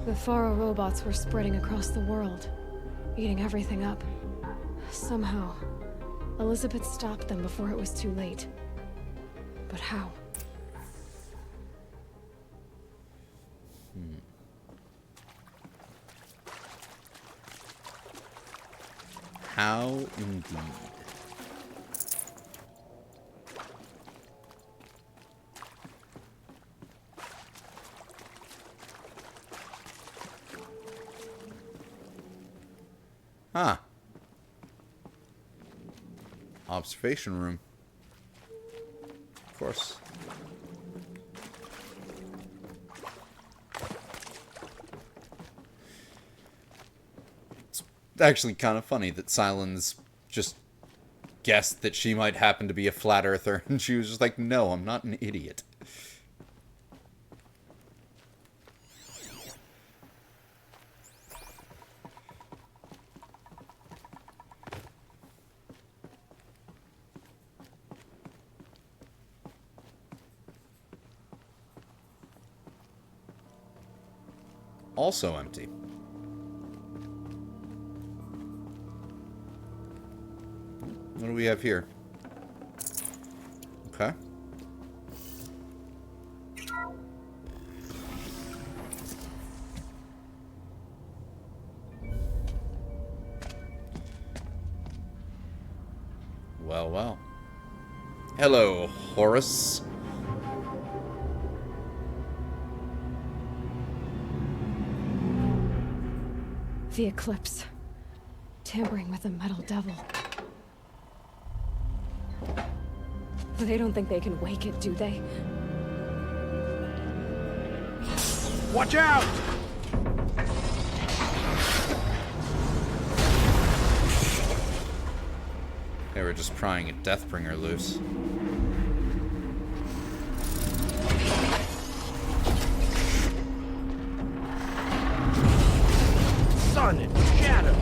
The Faro robots were spreading across the world, eating everything up. Somehow, Elizabeth stopped them before it was too late. But how? How indeed. Huh. Observation room. Of course. It's actually kind of funny that Silence just guessed that she might happen to be a flat earther, and she was just like, no, I'm not an idiot. Also empty. What do we have here? Okay. Well, well. Hello, Horace. The eclipse. Tampering with the metal devil. They don't think they can wake it, do they? Watch out! They were just prying a Deathbringer loose. Sun and shadow.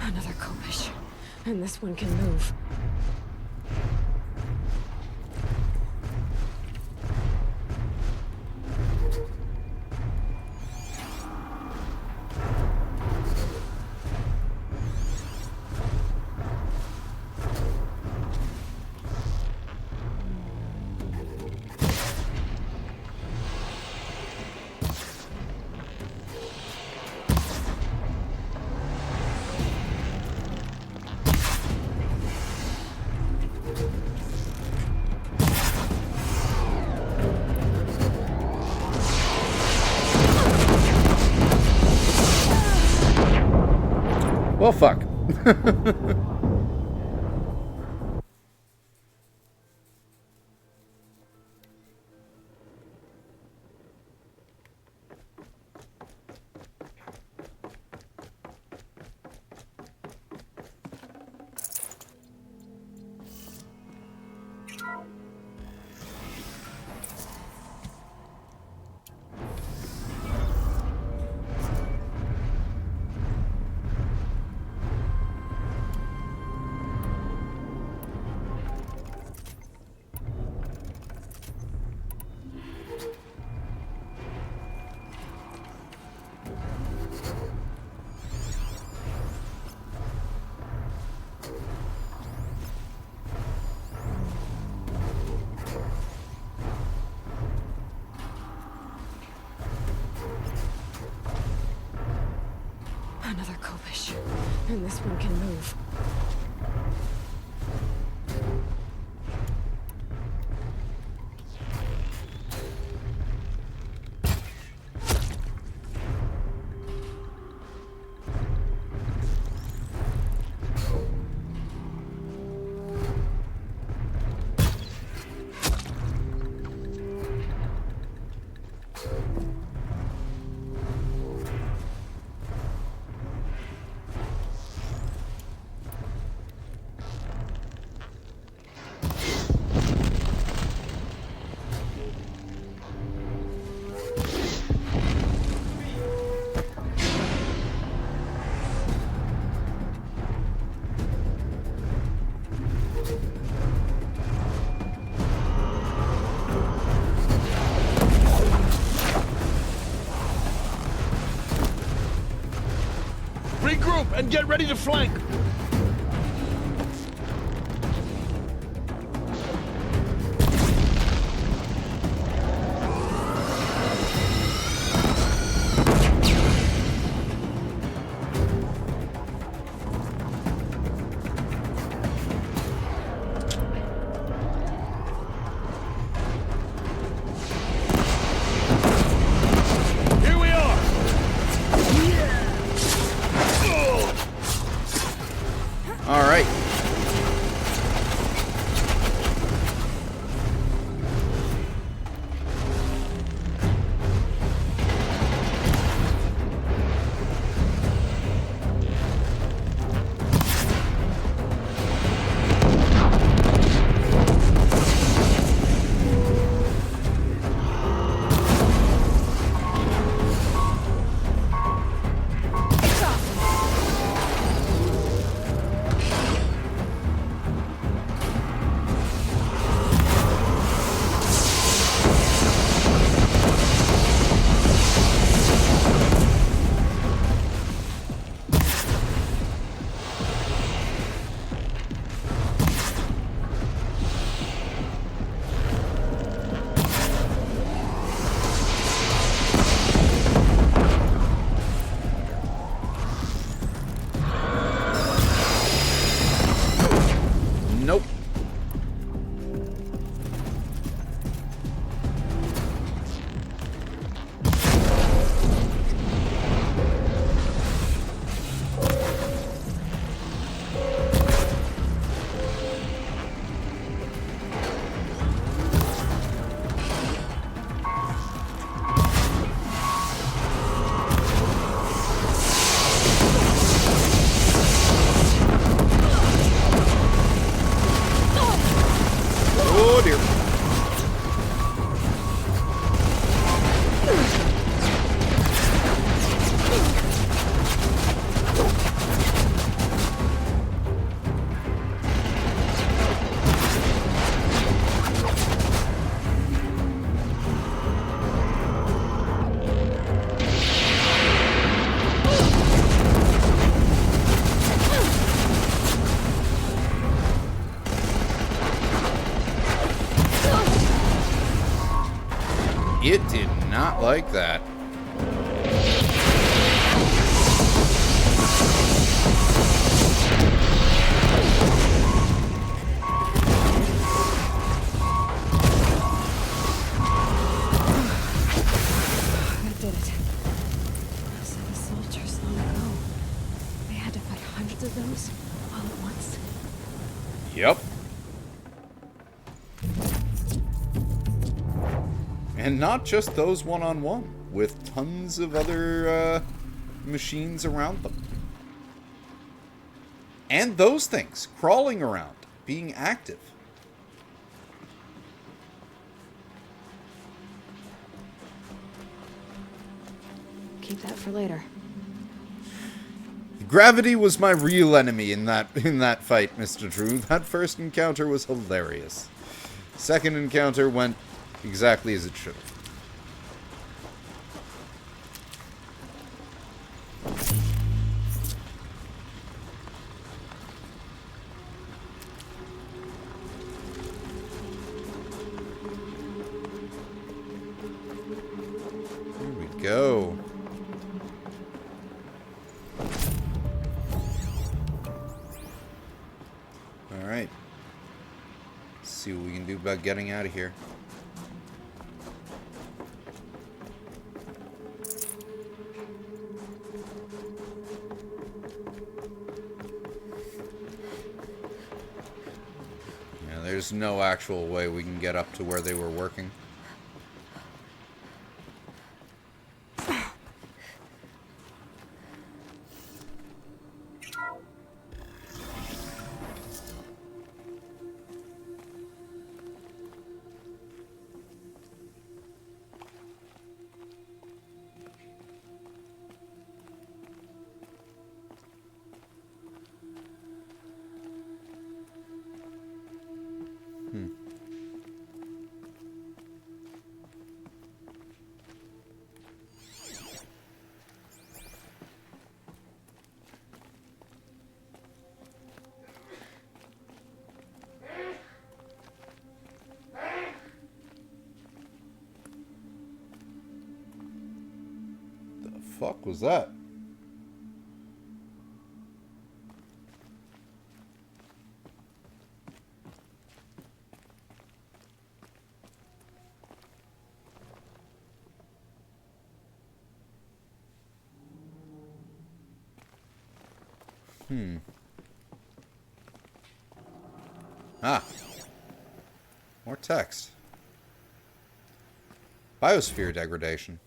Another Kopish. And this one can move. Well, fuck. And this one can move. Regroup and get ready to flank. Here we are. All right. Nope. Oh dear. It did not like that. That did it. Those are the soldiers long ago. They had to fight hundreds of those all at once. Yep. And not just those one-on-one, with tons of other machines around them. And those things crawling around, being active. Keep that for later. Gravity was my real enemy in that fight, Mr. Drew. That first encounter was hilarious. Second encounter went exactly as it should have. Here we go. about getting out of here. Yeah, there's no actual way we can get up to where they were working. Fuck was that? Ah. More text. Biosphere degradation.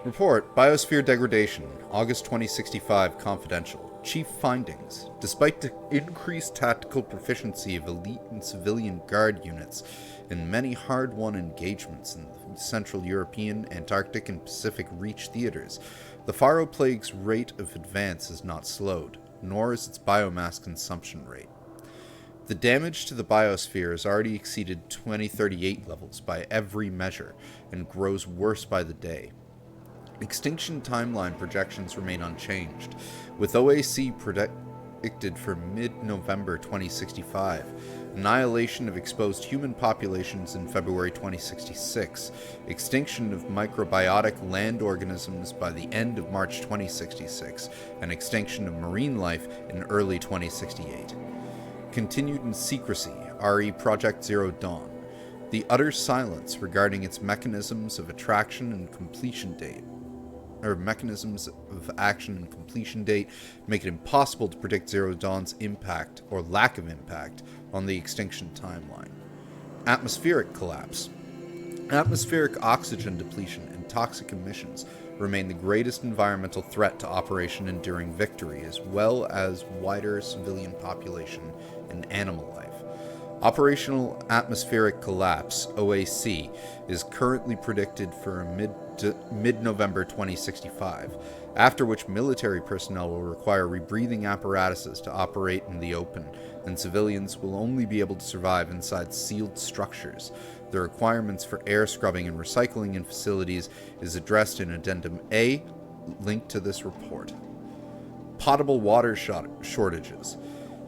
Report, Biosphere Degradation, August 2065, confidential. Chief findings. Despite the increased tactical proficiency of elite and civilian guard units in many hard-won engagements in the Central European, Antarctic, and Pacific Reach theaters, the Faro Plague's rate of advance is not slowed, nor is its biomass consumption rate. The damage to the biosphere has already exceeded 2038 levels by every measure, and grows worse by the day. Extinction timeline projections remain unchanged, with OAC predicted for mid-November 2065, annihilation of exposed human populations in February 2066, extinction of microbiotic land organisms by the end of March 2066, and extinction of marine life in early 2068. Continued in secrecy, RE Project Zero Dawn. The utter silence regarding its mechanisms of attraction and completion date, or mechanisms of action and completion date, make it impossible to predict Zero Dawn's impact or lack of impact on the extinction timeline. Atmospheric collapse. Atmospheric oxygen depletion and toxic emissions remain the greatest environmental threat to Operation Enduring Victory, as well as wider civilian population and animal life. Operational Atmospheric Collapse, OAC, is currently predicted for mid-November 2065, after which military personnel will require rebreathing apparatuses to operate in the open, and civilians will only be able to survive inside sealed structures. The requirements for air scrubbing and recycling in facilities is addressed in Addendum A, linked to this report. Potable water shortages.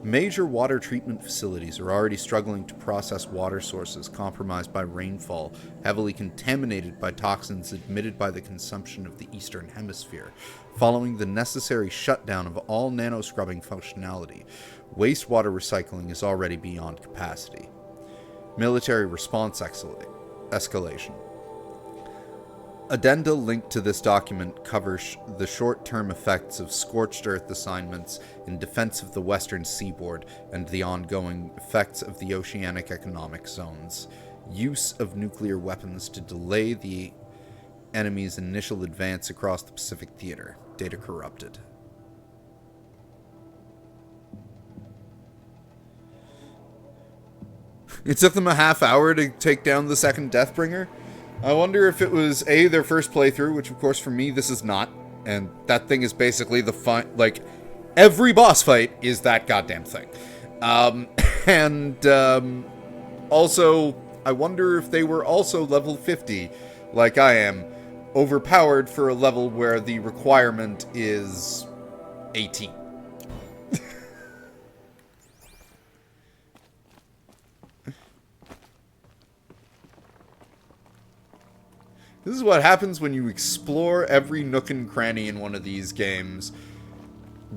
Major water treatment facilities are already struggling to process water sources compromised by rainfall, heavily contaminated by toxins emitted by the consumption of the Eastern Hemisphere. Following the necessary shutdown of all nano-scrubbing functionality, wastewater recycling is already beyond capacity. Military response escalation. Addenda linked to this document covers the short-term effects of scorched earth assignments in defense of the western seaboard and the ongoing effects of the oceanic economic zones. Use of nuclear weapons to delay the enemy's initial advance across the Pacific theater. Data corrupted. It took them a half hour to take down the second Deathbringer. I wonder if it was, A, their first playthrough, which of course for me this is not, and that thing is basically the fun, like, every boss fight is that goddamn thing. Also, I wonder if they were also level 50, like I am, overpowered for a level where the requirement is 18. This is what happens when you explore every nook and cranny in one of these games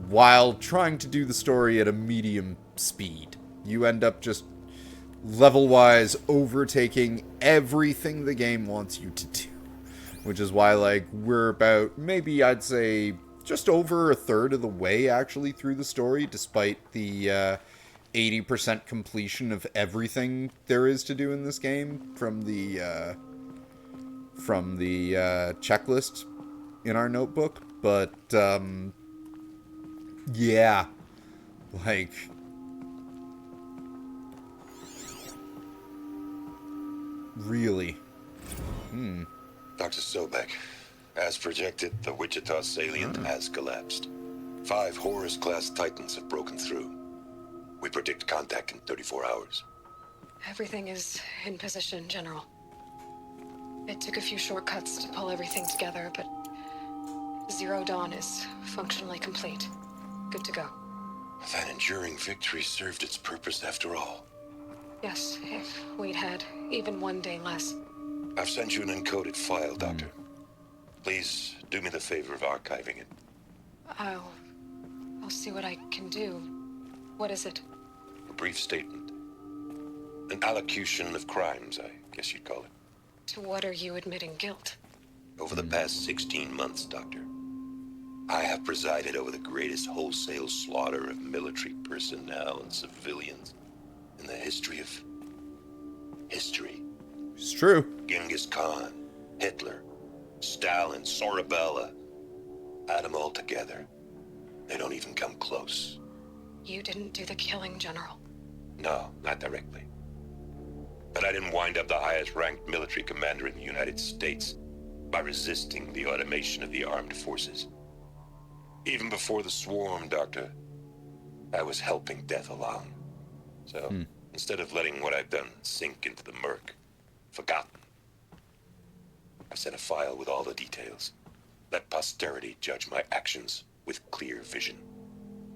while trying to do the story at a medium speed. You end up just level-wise overtaking everything the game wants you to do. Which is why, like, we're about, maybe I'd say, just over a third of the way, actually, through the story, despite the 80% completion of everything there is to do in this game from the checklist in our notebook. But, yeah. Like... really. Dr. Sobek, as projected, the Wichita salient has collapsed. 5 Horus-class Titans have broken through. We predict contact in 34 hours. Everything is in position, General. It took a few shortcuts to pull everything together, but Zero Dawn is functionally complete. Good to go. That enduring victory served its purpose after all. Yes, if we'd had even one day less. I've sent you an encoded file, Doctor. Please do me the favor of archiving it. I'll see what I can do. What is it? A brief statement. An allocution of crimes, I guess you'd call it. To what are you admitting guilt? Over the past 16 months, Doctor, I have presided over the greatest wholesale slaughter of military personnel and civilians in the history of... history. It's true. Genghis Khan, Hitler, Stalin, Sorabella. Add them all together. They don't even come close. You didn't do the killing, General. No, not directly. But I didn't wind up the highest-ranked military commander in the United States by resisting the automation of the armed forces. Even before the swarm, Doctor, I was helping death along. So, instead of letting what I've done sink into the murk, forgotten, I've sent a file with all the details. Let posterity judge my actions with clear vision.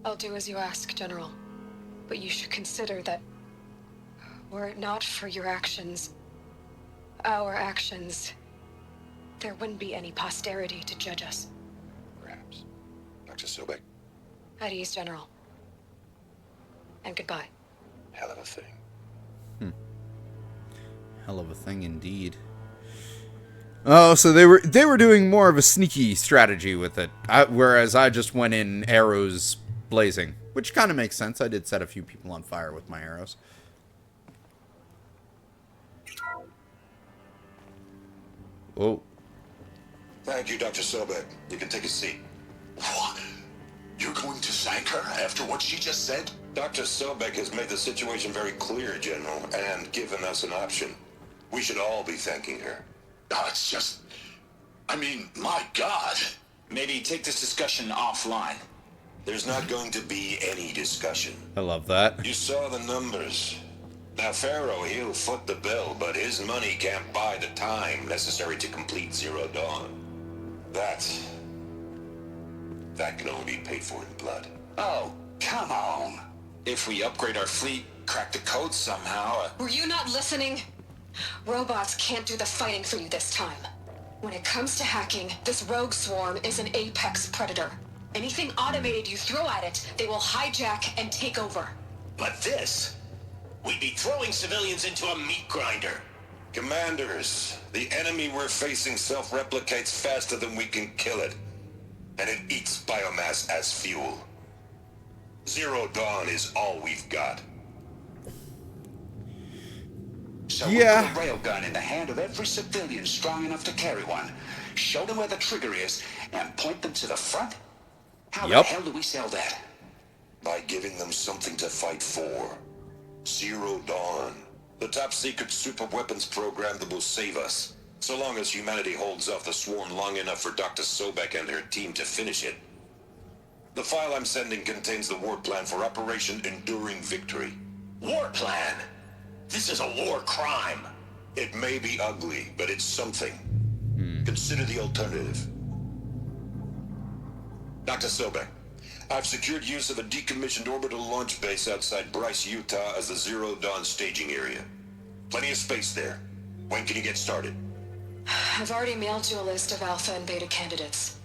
I'll do as you ask, General. But you should consider that were it not for your actions, our actions, there wouldn't be any posterity to judge us. Perhaps. Dr. Sobek. At ease, General. And goodbye. Hell of a thing. Hell of a thing indeed. Oh, so they were doing more of a sneaky strategy with it, whereas I just went in arrows blazing, which kind of makes sense. I did set a few people on fire with my arrows. Oh. Thank you, Dr. Sobek. You can take a seat. What? You're going to thank her after what she just said? Dr. Sobek has made the situation very clear, General, and given us an option. We should all be thanking her. Oh, it's just... I mean, my God. Maybe take this discussion offline. There's not going to be any discussion. I love that. You saw the numbers. Now, Pharaoh, he'll foot the bill, but his money can't buy the time necessary to complete Zero Dawn. That can only be paid for in blood. Oh, come on. If we upgrade our fleet, crack the code somehow... Were you not listening? Robots can't do the fighting for you this time. When it comes to hacking, this rogue swarm is an apex predator. Anything automated you throw at it, they will hijack and take over. But this... we'd be throwing civilians into a meat grinder. Commanders, the enemy we're facing self-replicates faster than we can kill it. And it eats biomass as fuel. Zero Dawn is all we've got. So we put a railgun in the hand of every civilian strong enough to carry one, show them where the trigger is, and point them to the front? How the hell do we sell that? By giving them something to fight for. Zero Dawn. The top-secret super-weapons program that will save us. So long as humanity holds off the swarm long enough for Dr. Sobek and her team to finish it. The file I'm sending contains the war plan for Operation Enduring Victory. War plan? This is a war crime. It may be ugly, but it's something. Consider the alternative. Dr. Sobek, I've secured use of a decommissioned orbital launch base outside Bryce, Utah as the Zero Dawn staging area. Plenty of space there. When can you get started? I've already mailed you a list of alpha and beta candidates.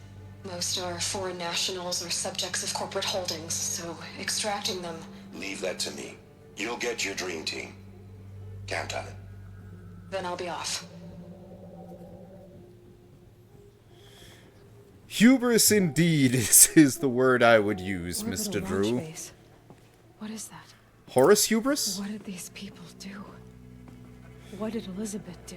Most are foreign nationals or subjects of corporate holdings, so extracting them... Leave that to me. You'll get your dream team. Count on it. Then I'll be off. Hubris indeed is the word I would use, Orbital Mr. Drew. launch base. What is that? Horus Hubris? What did these people do? What did Elizabeth do?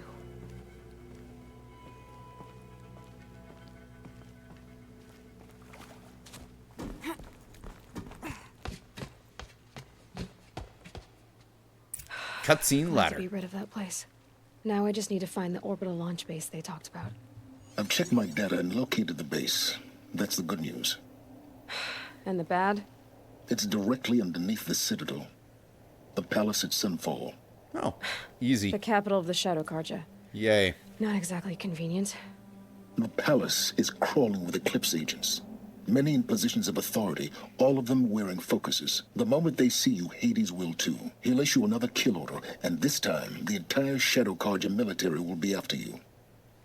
Cutscene ladder. To be rid of that place. Now I just need to find the orbital launch base they talked about. I've checked my data and located the base. That's the good news. And the bad? It's directly underneath the Citadel. The palace at Sunfall. Oh, easy. The capital of the Shadow Carja. Yay. Not exactly convenient. The palace is crawling with Eclipse agents. Many in positions of authority, all of them wearing focuses. The moment they see you, Hades will too. He'll issue another kill order, and this time, the entire Shadow Carja military will be after you.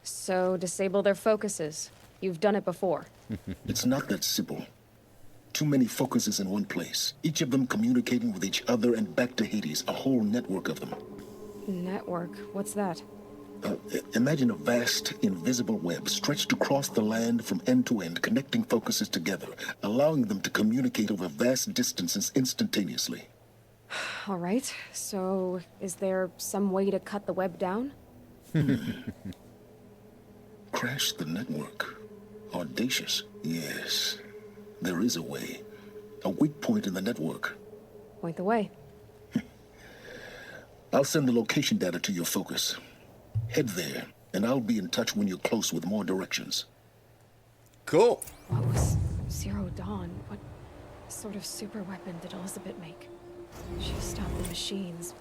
So, disable their focuses. You've done it before. It's not that simple. Too many focuses in one place. Each of them communicating with each other and back to Hades, a whole network of them. Network? What's that? Imagine a vast, invisible web stretched across the land from end to end, connecting focuses together, allowing them to communicate over vast distances instantaneously. All right, so is there some way to cut the web down? Crash the network. Audacious. Yes, there is a way. A weak point in the network. Point the way. I'll send the location data to your focus. Head there, and I'll be in touch when you're close with more directions. Cool. What was Zero Dawn? What sort of super weapon did Elizabeth make? She stopped the machines.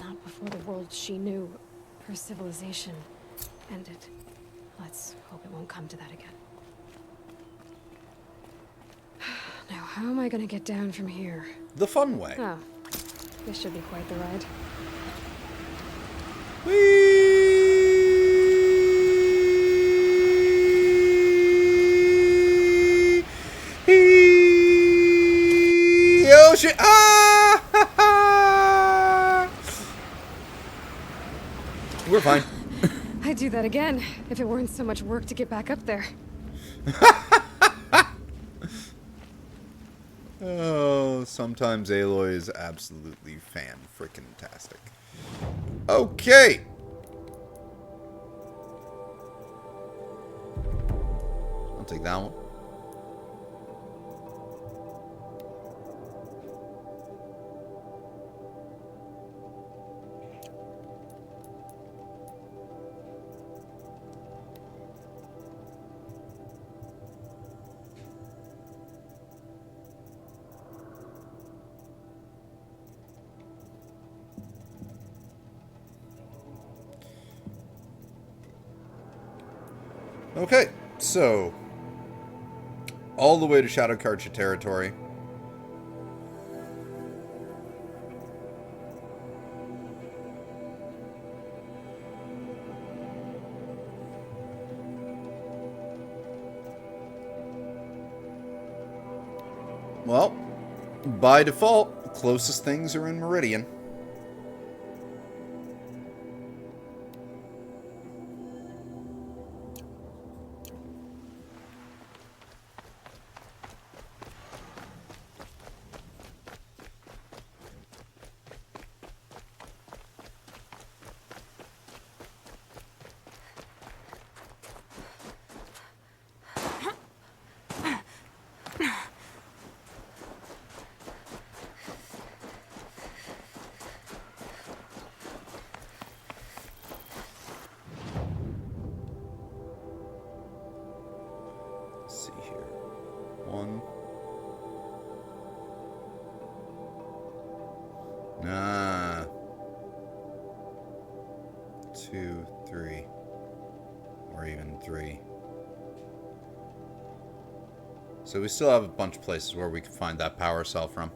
Not before the world she knew, her civilization, ended. Let's hope it won't come to that again. Now, how am I gonna get down from here? The fun way. Oh, this should be quite the ride. Ocean! Ah! We're fine. I'd do that again if it weren't so much work to get back up there. Oh, sometimes Aloy is absolutely fan-frickin-tastic. Okay. I'll take that one. Okay, so all the way to Shadow Carja territory. Well, by default, the closest things are in Meridian. Two, three, or even three. So we still have a bunch of places where we can find that power cell from.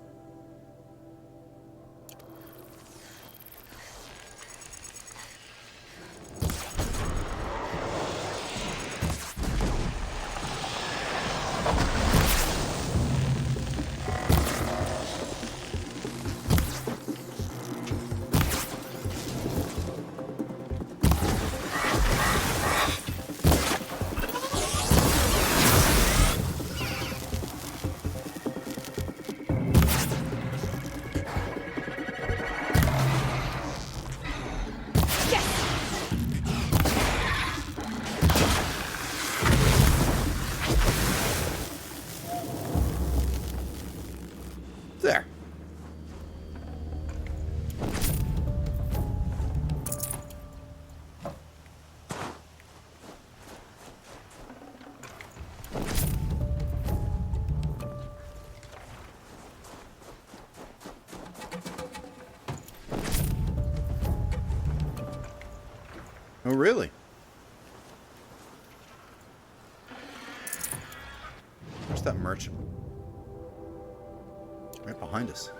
Oh, really? Where's that merchant? Right behind us.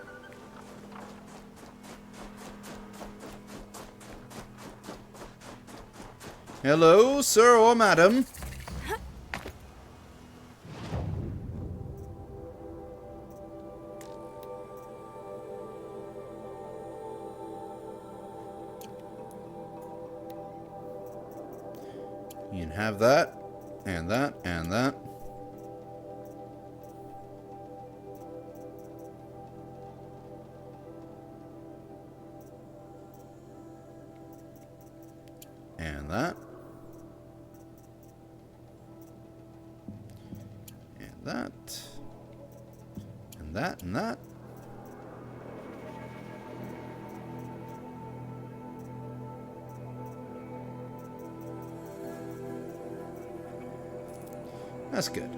Hello, sir or madam? You can have that, and that, and that. And that. And that. And that, and that. That's good.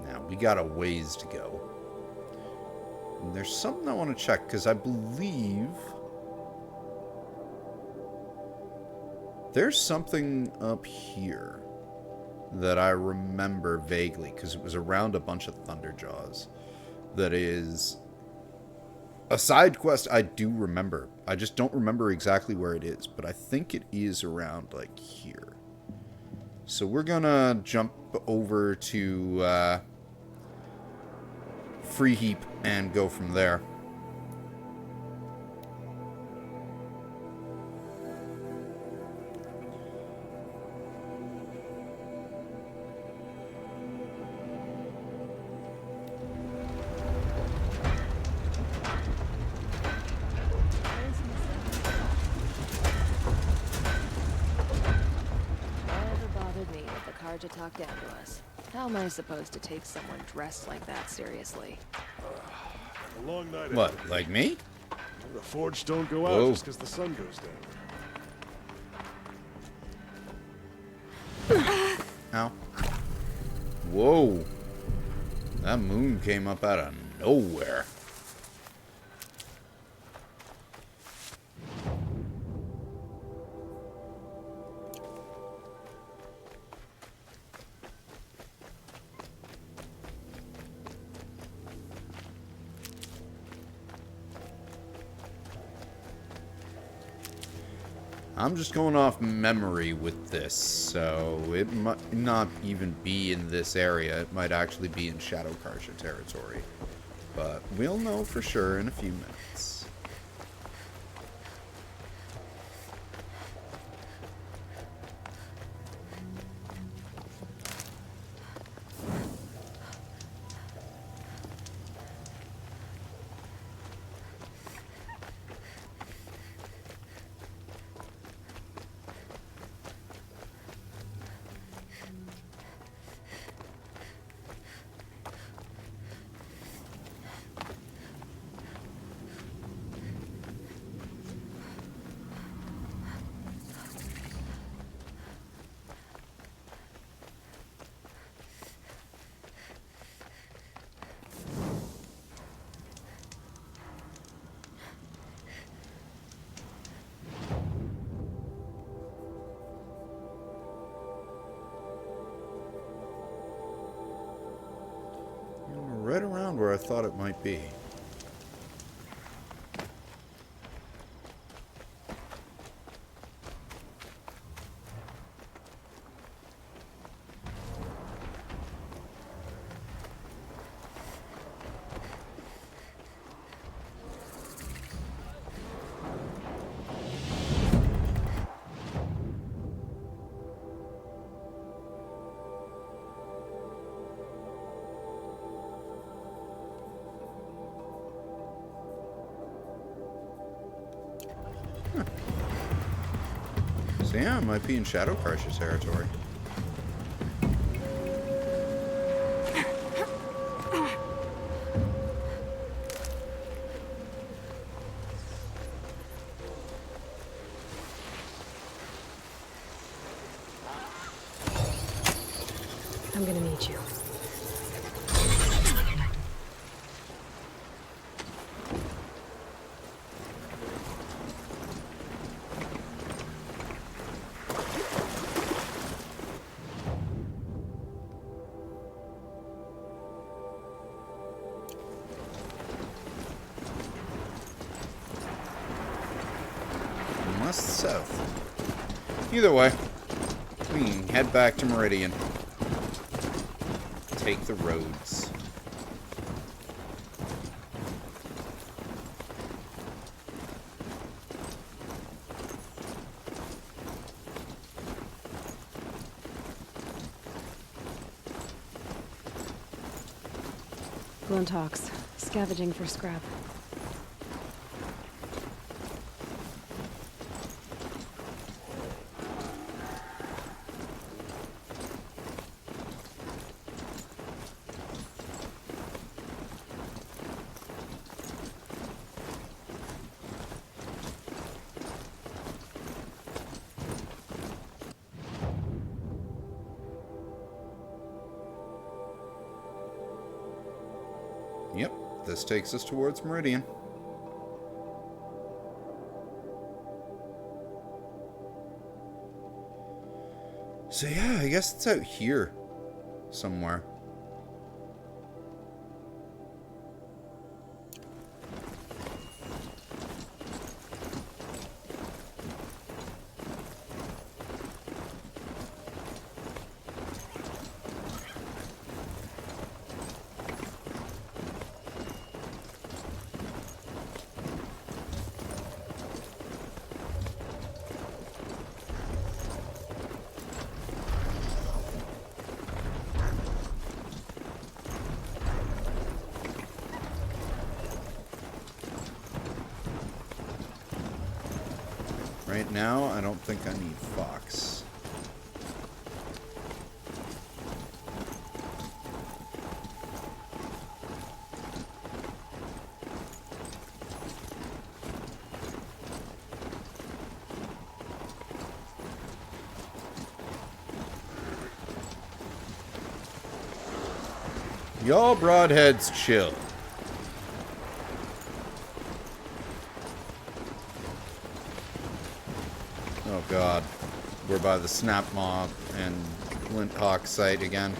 Now, we got a ways to go. And there's something I want to check, because I believe there's something up here that I remember vaguely, because it was around a bunch of Thunderjaws. That is a side quest I do remember. I just don't remember exactly where it is, but I think it is around, like, here. So we're gonna jump over to Free Heap and go from there. To talk down to us. How am I supposed to take someone dressed like that seriously? A long night. What, like me? The forge don't go out just because the sun goes down. Ow. Whoa. That moon came up out of nowhere. I'm just going off memory with this, so it might not even be in this area. It might actually be in Shadow Karsha territory. But we'll know for sure in a few minutes. Right around where I thought it might be. So yeah, it might be in Shadow Karsha territory. I'm gonna need you. South. Either way, we can head back to Meridian. Take the roads. Gluntox, scavenging for scrap. Yep, this takes us towards Meridian. So yeah, I guess it's out here somewhere. Right now, I don't think I need Fox. Y'all broadheads chill. Oh god, we're by the Snap Mob and Flint Hawk site again.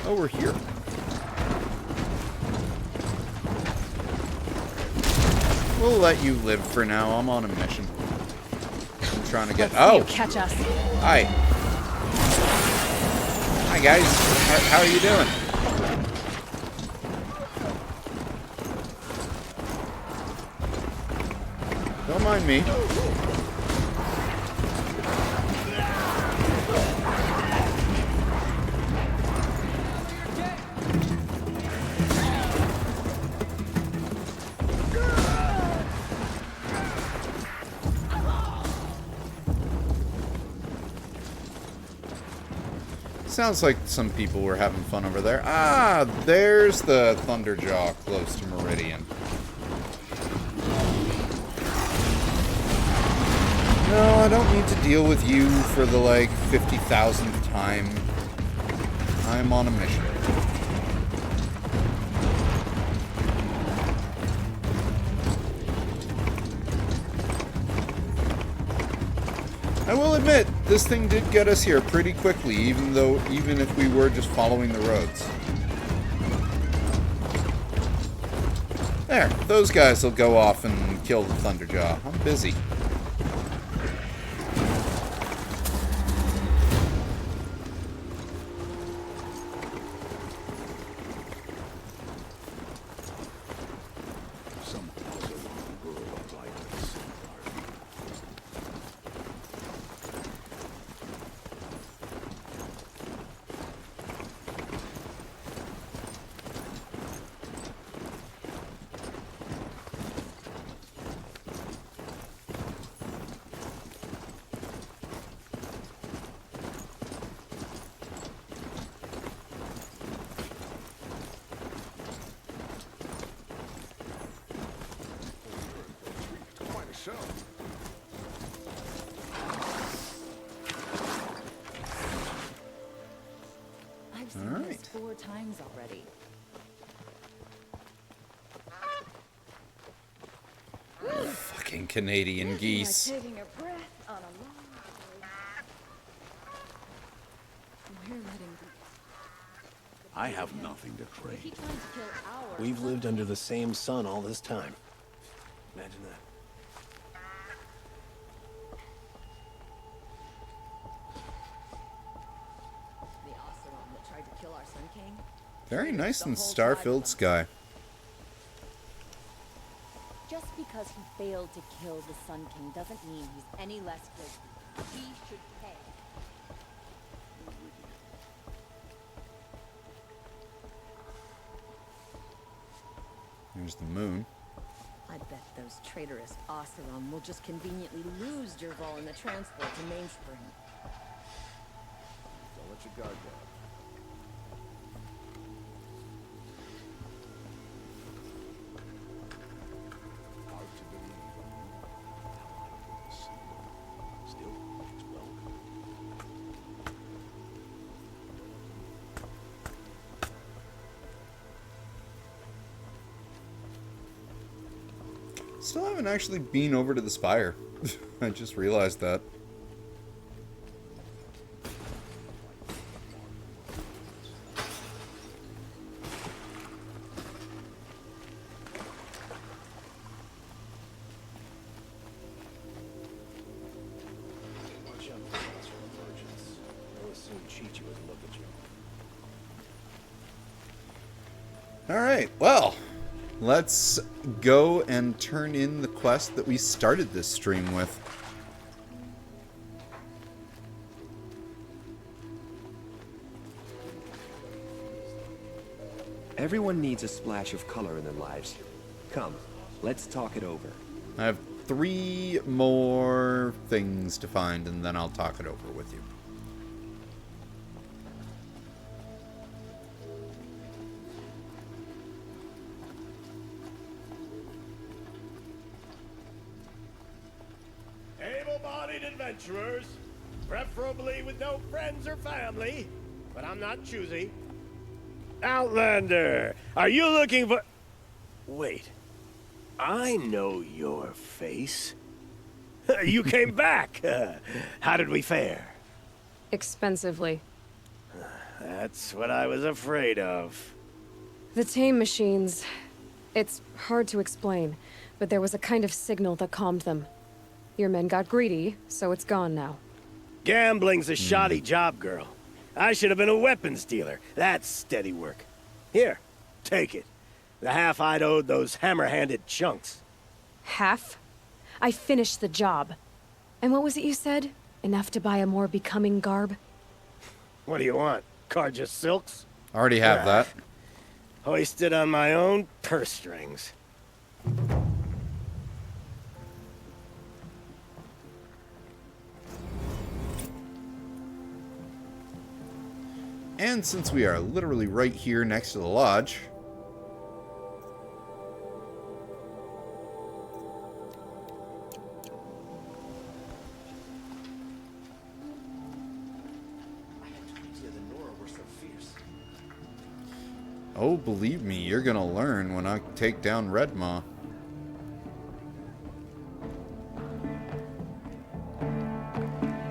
Oh, we're here. We'll let you live for now. I'm on a mission. I'm trying to get... Oh! Catch us. Hi. Hi, guys. How are you doing? Don't mind me. Sounds like some people were having fun over there. Ah, there's the Thunderjaw close to Meridian. No, I don't need to deal with you for the, like, 50,000th time. I'm on a mission. I will admit, this thing did get us here pretty quickly, even if we were just following the roads. There, those guys will go off and kill the Thunderjaw. I'm busy. so. I've seen this 4 times already. Fucking Canadian geese. Like taking a breath on a long We're letting I have nothing to trade. He tried to kill our We've lived under the same sun all this time. Imagine that. the Oseram that tried to kill our Sun King. Very nice and star-filled sky. Just because he failed to kill the Sun King doesn't mean he's any less guilty. He should pay. There's the moon. I bet those traitorous Oseram will just conveniently lose Dervahl in the transport to Mainspring. Don't let your guard down. Hard to believe. How I could see you. Still, it's welcome. Still haven't actually been over to the Spire. I just realized that. Watch out for monster emergence. They'll soon cheat you and look at you. Alright, well, let's go and turn in the quest that we started this stream with. Everyone needs a splash of color in their lives. Come, let's talk it over. I have 3 more things to find, and then I'll talk it over with you. Able-bodied adventurers, preferably with no friends or family, but I'm not choosy. Outlander, are you looking for... Wait, I know your face. You came back. How did we fare? Expensively. That's what I was afraid of. The tame machines. It's hard to explain, but there was a kind of signal that calmed them. Your men got greedy, so it's gone now. Gambling's a shoddy job, girl. I should have been a weapons dealer. That's steady work. Here, take it. The half I'd owed those hammer-handed chunks. Half? I finished the job. And what was it you said? Enough to buy a more becoming garb? What do you want? Carja silks? Already have that. Hoisted on my own purse strings. And since we are literally right here next to the lodge... Oh, believe me, you're gonna learn when I take down Red Maw.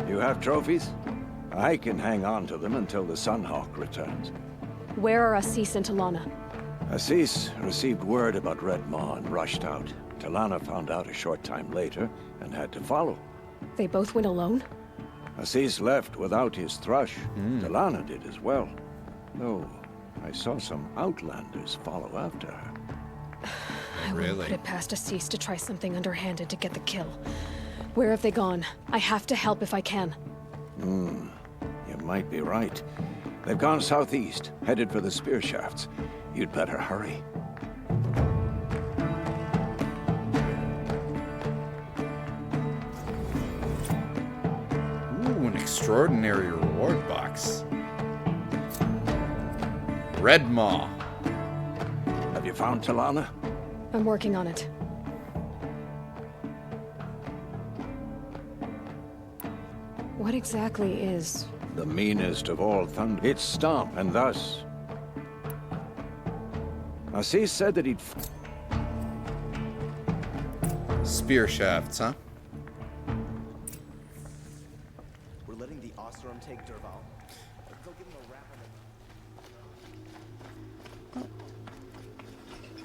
You have trophies? I can hang on to them until the Sunhawk returns. Where are Assis and Talana? Assis received word about Red Maw and rushed out. Talana found out a short time later and had to follow. They both went alone? Assis left without his thrush. Talana did as well. Though I saw some outlanders follow after her. I wouldn't put it past Assis to try something underhanded to get the kill. Where have they gone? I have to help if I can. You might be right. They've gone southeast, headed for the spear shafts. You'd better hurry. Ooh, an extraordinary reward box. Red Maw. Have you found Talana? I'm working on it. What exactly is... The meanest of all thunder. It's stomp, and thus... Assis said that he'd... Spear shafts, huh? We're letting the Ostrom take Derval. They'll give him a rap on it.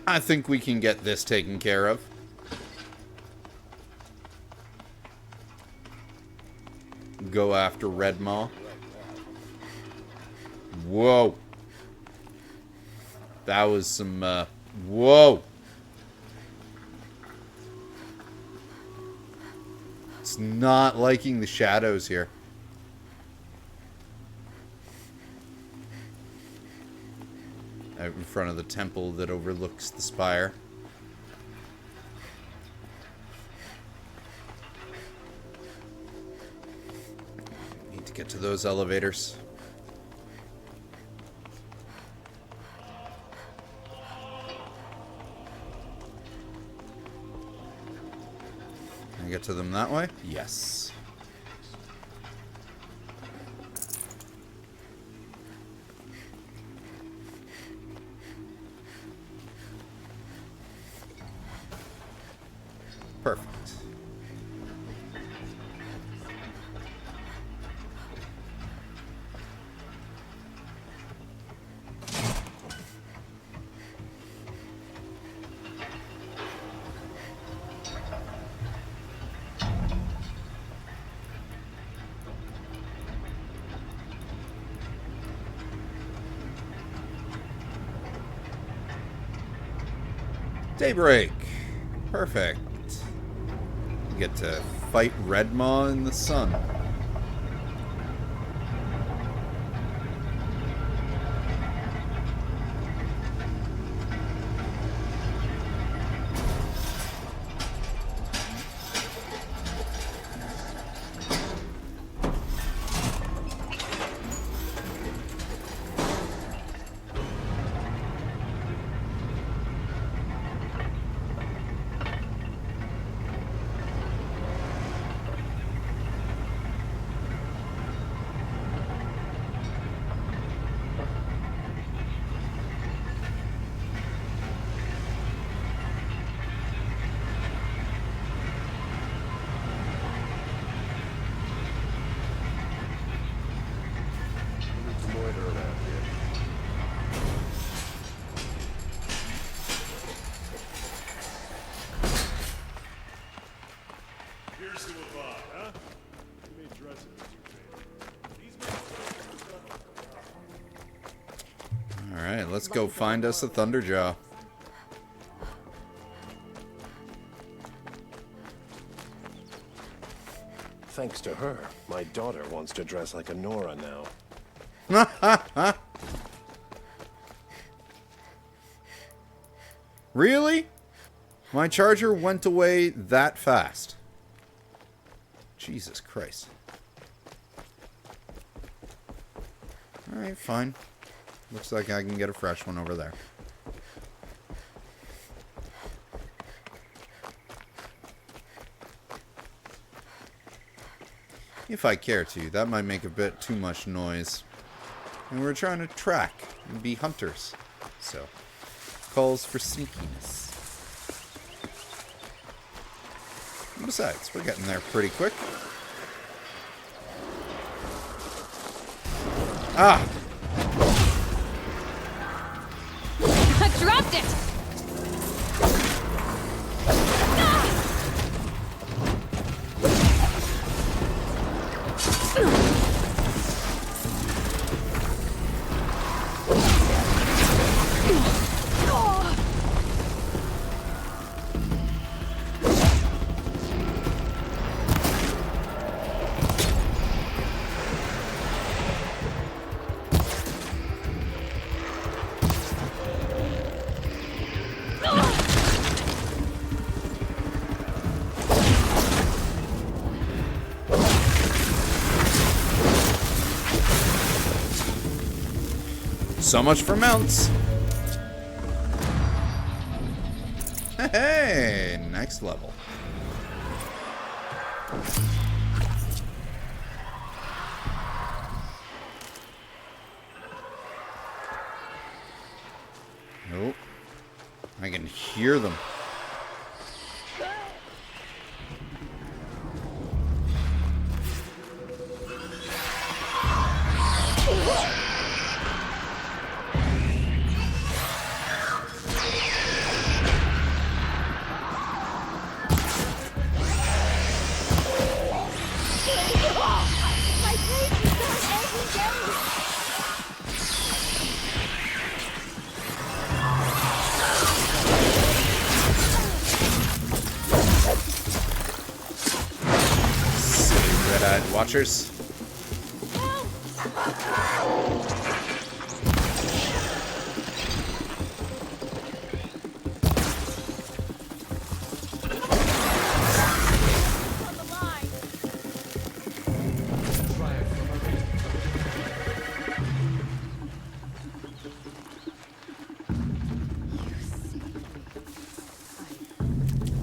I think we can get this taken care of. Go after Red Maw. Whoa. That was some, whoa. It's not liking the shadows here. Out in front of the temple that overlooks the spire. Need to get to those elevators. Can I get to them that way? Yes. Perfect. Daybreak. Perfect. You get to fight Red Maw in the sun. Alright, let's go find us a Thunderjaw. Thanks to her, my daughter wants to dress like a Nora now. Really? My charger went away that fast. Jesus Christ. Alright, fine. Looks like I can get a fresh one over there. If I care to, that might make a bit too much noise. And we're trying to track and be hunters. So, calls for sneakiness. And besides, we're getting there pretty quick. Ah! I dropped it! So much for mounts. Hey, next level. hear them. Red-eyed watchers.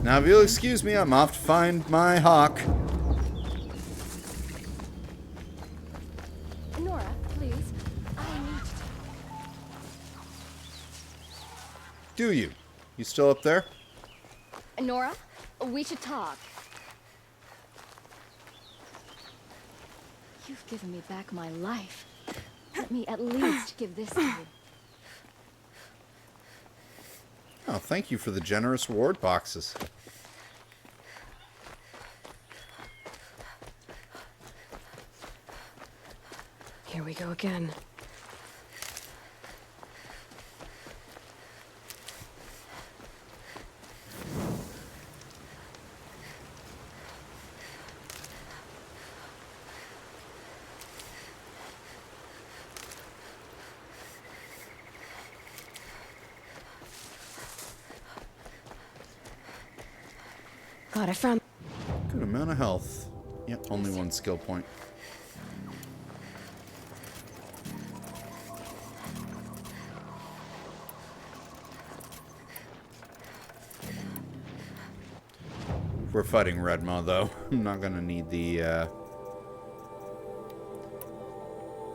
Now, if you'll excuse me, I'm off to find my hawk. Nora, please. I need to... Do you? You still up there? Nora, we should talk. You've given me back my life. Let me at least give this to you. Oh, thank you for the generous reward boxes. Here we go again. God, I found... Good amount of health. Yep, only one skill point. We're fighting Redma, though. I'm not gonna need the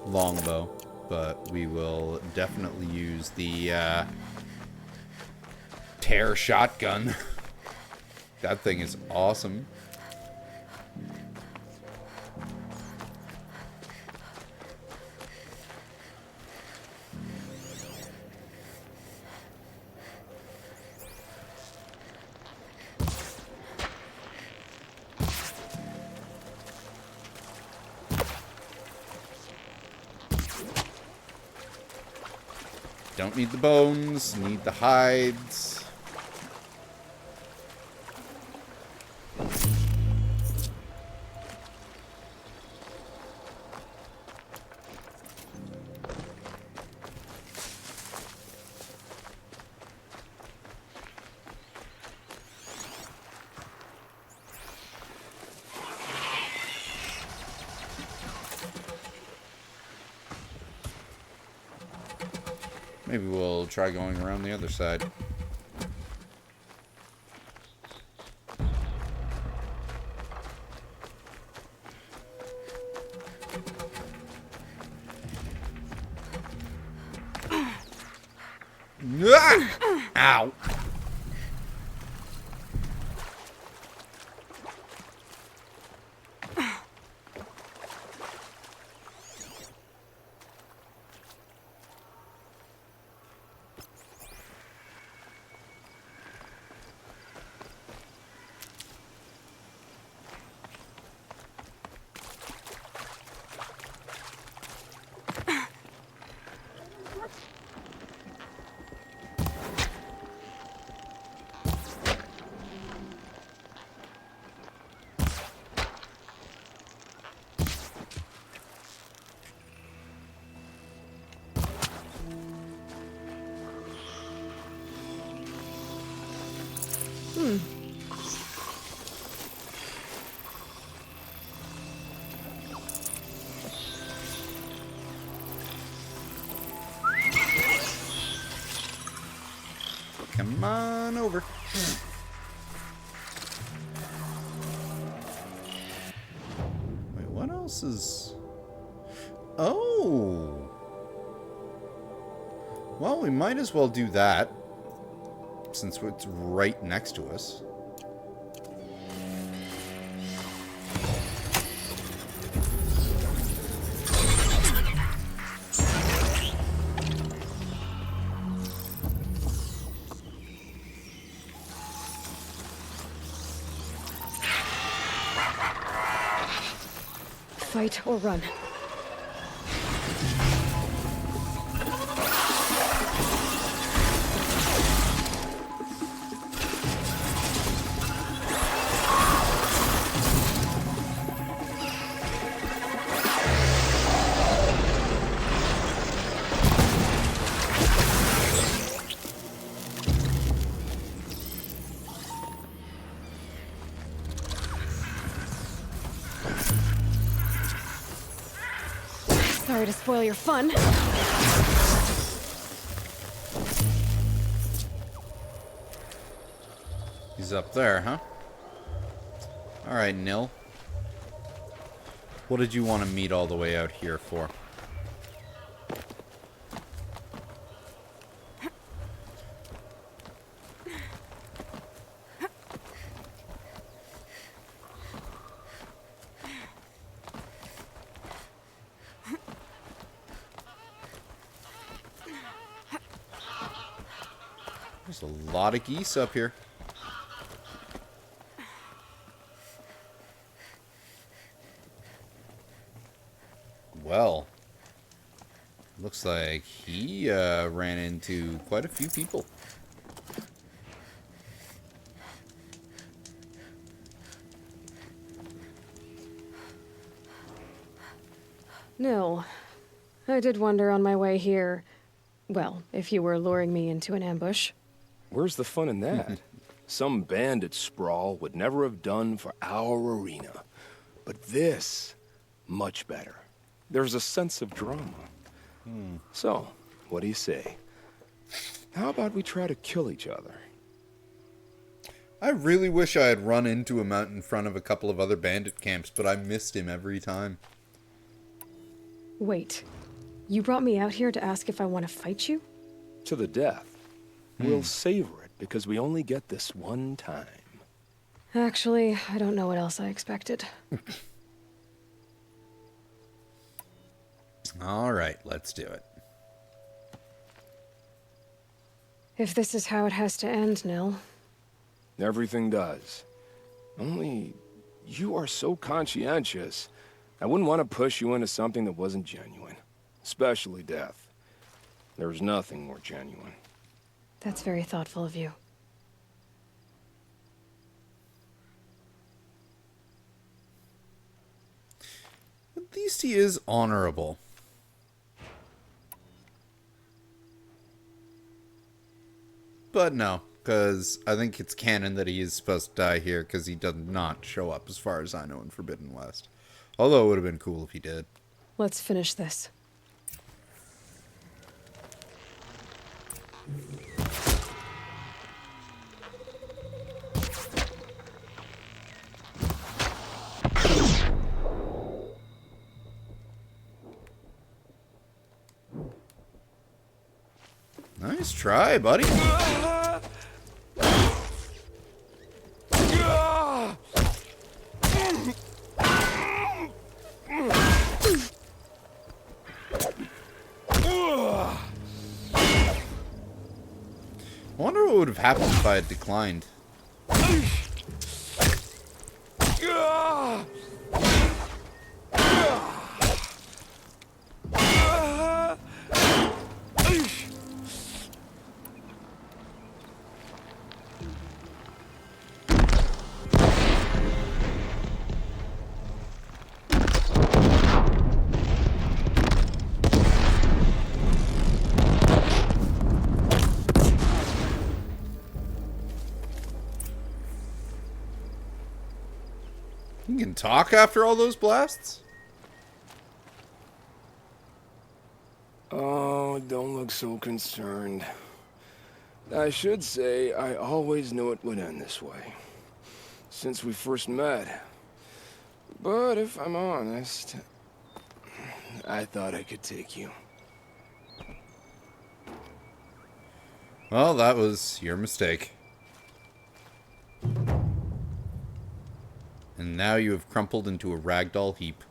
longbow, but we will definitely use the tear shotgun. That thing is awesome. Don't need the bones, need the hides. Maybe we'll try going around the other side. Ow! Come on over. Wait, what else is... Oh! Well, we might as well do that. since it's right next to us. Fight or run. Sorry to spoil your fun. He's up there, huh? Alright, Nil. What did you want to meet all the way out here for? There's a lot of geese up here. Well, looks like he ran into quite a few people. Nil, I did wonder on my way here, well, if you were luring me into an ambush. Where's the fun in that? Some bandit sprawl would never have done for our arena. But this, much better. There's a sense of drama. So, what do you say? How about we try to kill each other? I really wish I had run into him out in front of a couple of other bandit camps, but I missed him every time. Wait, you brought me out here to ask if I want to fight you? To the death. We'll savor it, because we only get this one time. Actually, I don't know what else I expected. Alright, let's do it. If this is how it has to end, Nil. Everything does. Only, you are so conscientious. I wouldn't want to push you into something that wasn't genuine. Especially death. There's nothing more genuine. That's very thoughtful of you. At least he is honorable. But no, because I think it's canon that he is supposed to die here because he does not show up as far as I know in Forbidden West. Although it would have been cool if he did. Let's finish this. Nice try, buddy. I wonder what would have happened if I had declined. You can talk after all those blasts? Oh, don't look so concerned. I should say, I always knew it would end this way. Since we first met. But if I'm honest, I thought I could take you. Well, that was your mistake. And now you have crumpled into a ragdoll heap.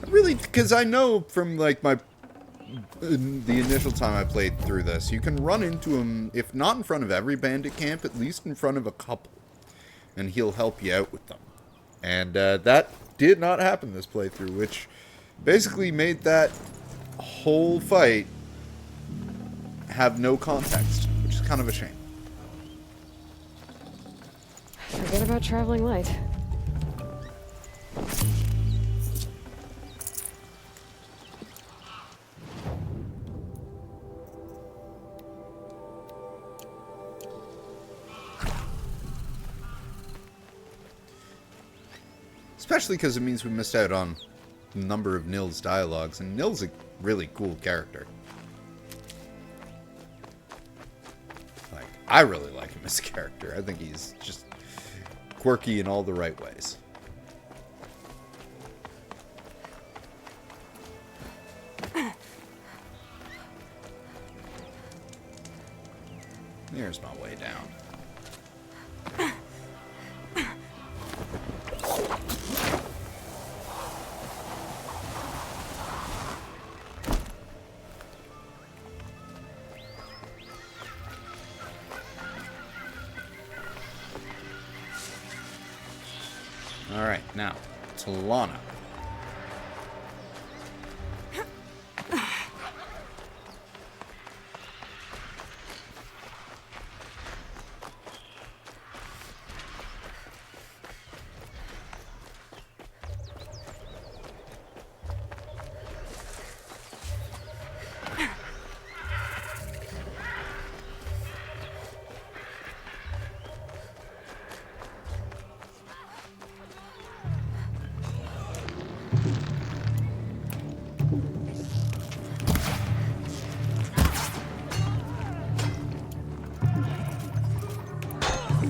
Really, because I know from, like, the initial time I played through this, you can run into him, if not in front of every bandit camp, at least in front of a couple. And he'll help you out with them. And that did not happen this playthrough, which basically made that whole fight have no context, which is kind of a shame. Forget about traveling light. Especially because it means we missed out on a number of Nil's dialogues, and Nil's a really cool character. Like, I really like him as a character. I think he's just quirky in all the right ways. There's my way down. Alright, now, to Lana.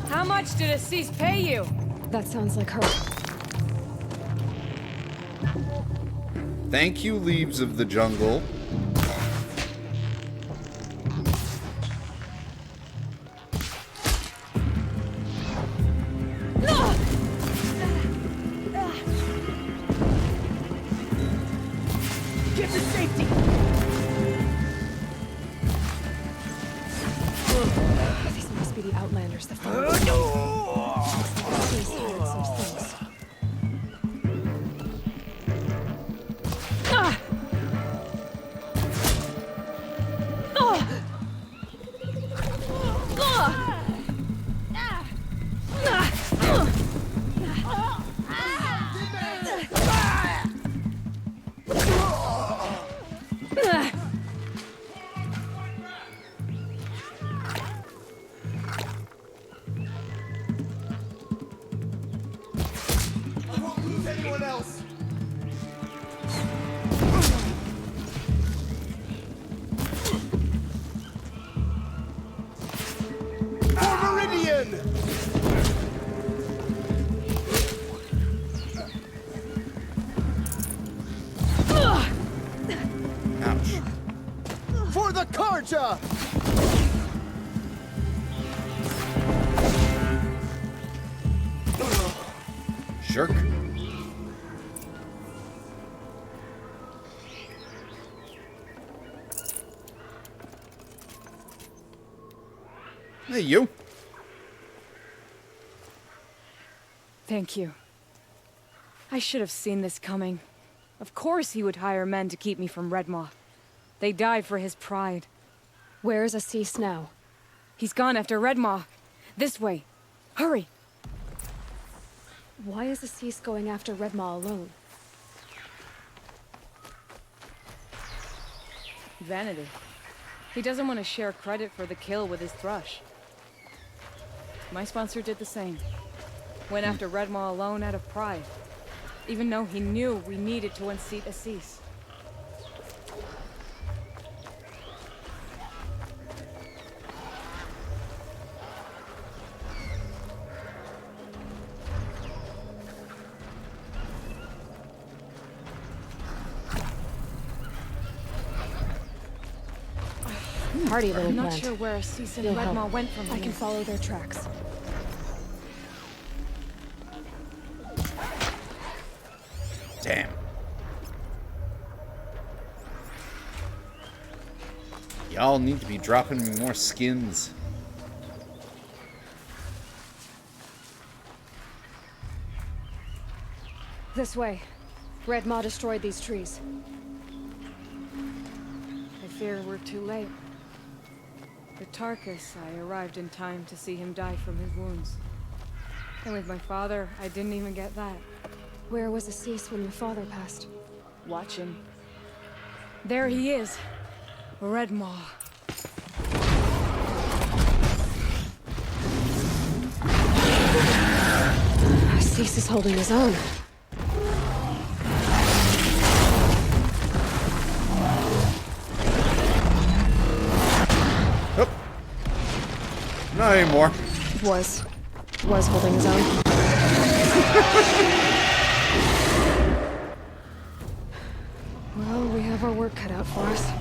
How much did Assis pay you? That sounds like her. Thank you, Leaves of the Jungle. Get to safety! These must be the Outlanders that followed us. For the Karja! Jerk. Hey, you. Thank you. I should have seen this coming. Of course he would hire men to keep me from Redmaw. They died for his pride. Where's Assis now? He's gone after Redmaw. This way. Hurry! Why is Assis going after Redmaw alone? Vanity. He doesn't want to share credit for the kill with his thrush. My sponsor did the same. Went after Redmaw alone out of pride. Even though he knew we needed to unseat Assis. hardy little I'm not plant. sure where Cease and You'll Redmaw help. went from I can here. follow their tracks. Damn. Y'all need to be dropping me more skins. This way. Redmaw destroyed these trees. I fear we're too late. With Tarkus, I arrived in time to see him die from his wounds. And with my father, I didn't even get that. Where was Assis when your father passed? Watch him. There he is. Redmaw. Assis is holding his own. Oh. Not anymore. Was holding his own. Well, we have our work cut out for us.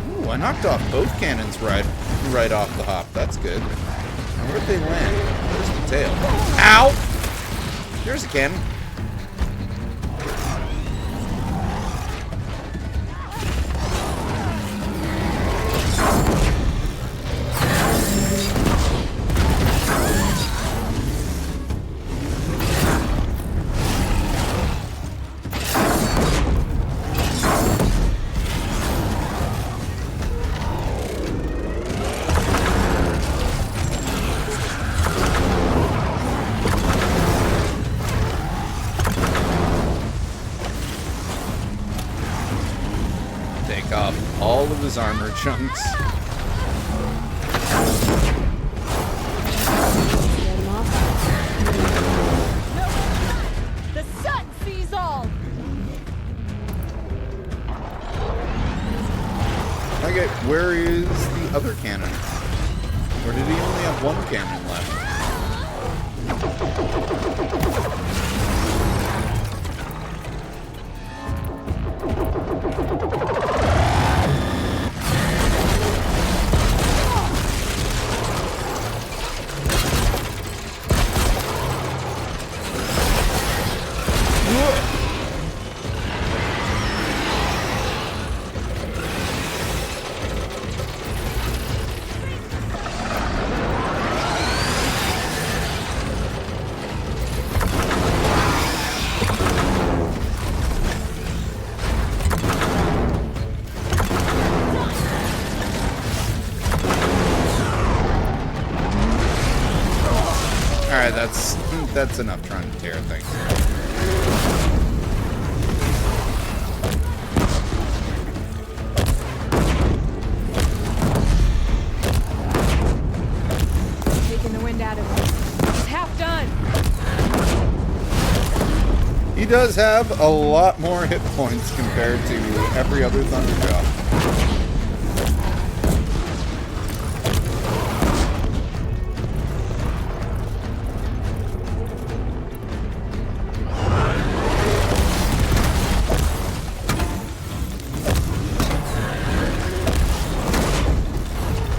Ooh, I knocked off both cannons right off the hop. That's good. Now, where'd they land? Where's the tail? Ow! There's a cannon. Take off all of his armor chunks. The sun sees all! Okay, where is the other cannon? Or did he only have one cannon left? Alright, that's enough trying to tear things. Taking the wind out of him. He's half done. He does have a lot more hit points compared to every other Thunderjaw.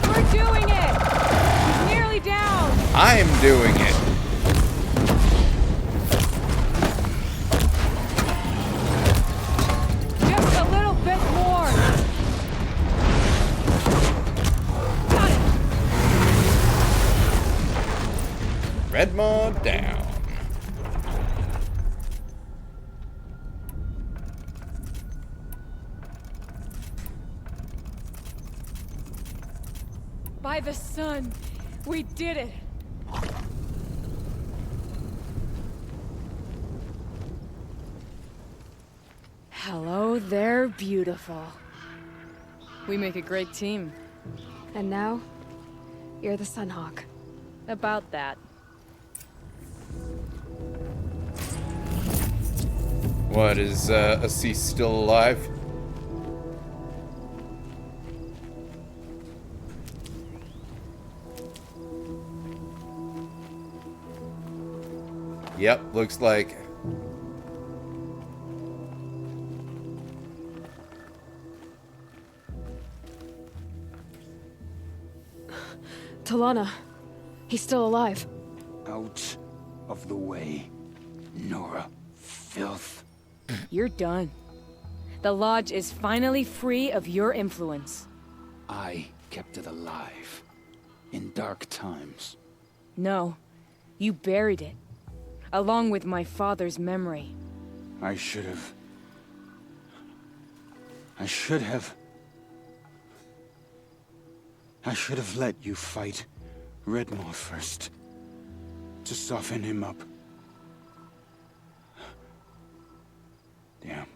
We're doing it! He's nearly down! I'm doing it. Just a little bit more! Got it! Redmaw down. By the sun, we did it! Hello there, beautiful. We make a great team. And now, you're the Sunhawk. About that. What, is Assis still alive? Yep, looks like. Talana. He's still alive. Out of the way, Nora. Filth. You're done. The Lodge is finally free of your influence. I kept it alive. In dark times. No. You buried it. Along with my father's memory. I should have let you fight Redmaw first. To soften him up. Damn.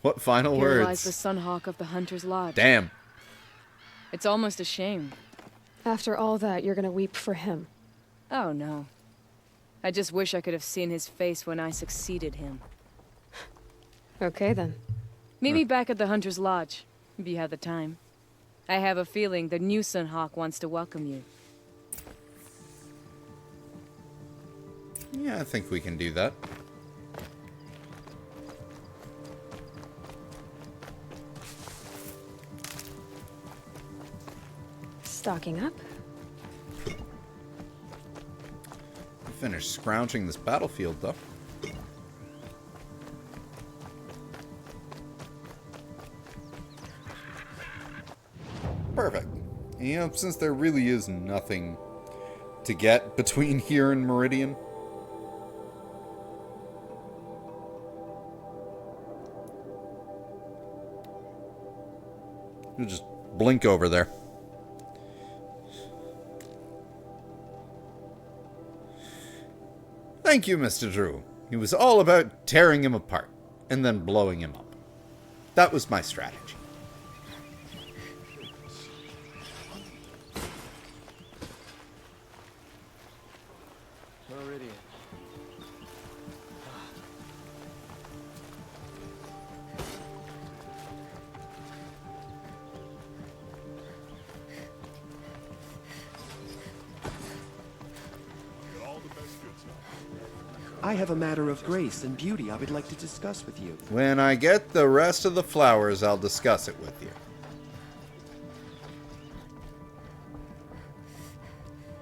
What final Here words? lies the Sunhawk of the Hunter's Lodge. Damn. It's almost a shame. After all that, you're gonna weep for him. Oh, no. I just wish I could have seen his face when I succeeded him. Okay, then. Meet me back at the Hunter's Lodge, if you have the time. I have a feeling the new Sunhawk wants to welcome you. Yeah, I think we can do that. Stocking up. Finish scrounging this battlefield, though. Perfect. You know, since there really is nothing to get between here and Meridian, we'll just blink over there. Thank you, Mr. Drew. It was all about tearing him apart and then blowing him up. That was my strategy. Meridian. I have a matter of grace and beauty I would like to discuss with you. When I get the rest of the flowers, I'll discuss it with you.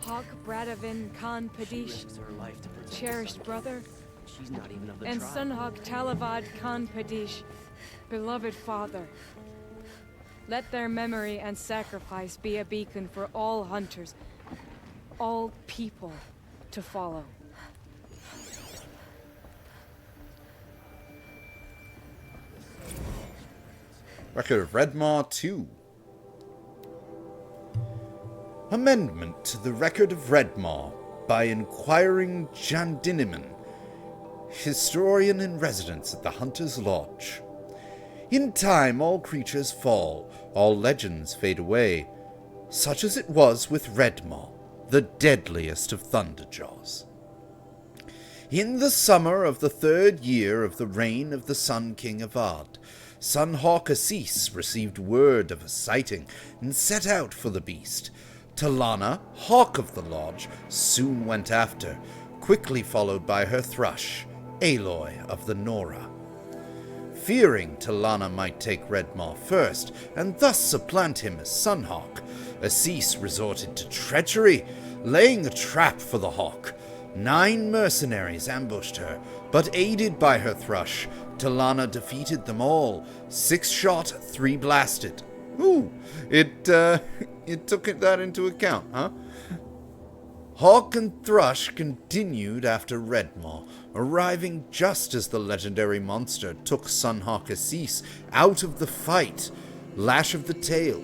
Hawk Bradavin Khan Padish, cherished brother, She's not even of the and tribe. Sunhawk Talavad Khan Padish, beloved father. Let their memory and sacrifice be a beacon for all hunters, all people to follow. Record of Redmaw 2. Amendment to the Record of Redmaw by Inquiring Jandiniman, historian in residence at the Hunter's Lodge. In time all creatures fall, all legends fade away, such as it was with Redmaw, the deadliest of Thunderjaws. In the summer of the 3rd year of the reign of the Sun King Avad, Sunhawk Assis received word of a sighting and set out for the beast. Talana, Hawk of the Lodge, soon went after, quickly followed by her thrush, Aloy of the Nora. Fearing Talana might take Redmaw first, and thus supplant him as Sunhawk, Assis resorted to treachery, laying a trap for the Hawk. 9 mercenaries ambushed her, but aided by her thrush, Talana defeated them all. 6 shot, 3 blasted. Ooh, it took that into account, huh? Hawk and Thrush continued after Redmaw, arriving just as the legendary monster took Sunhawk Assis out of the fight, Lash of the Tail.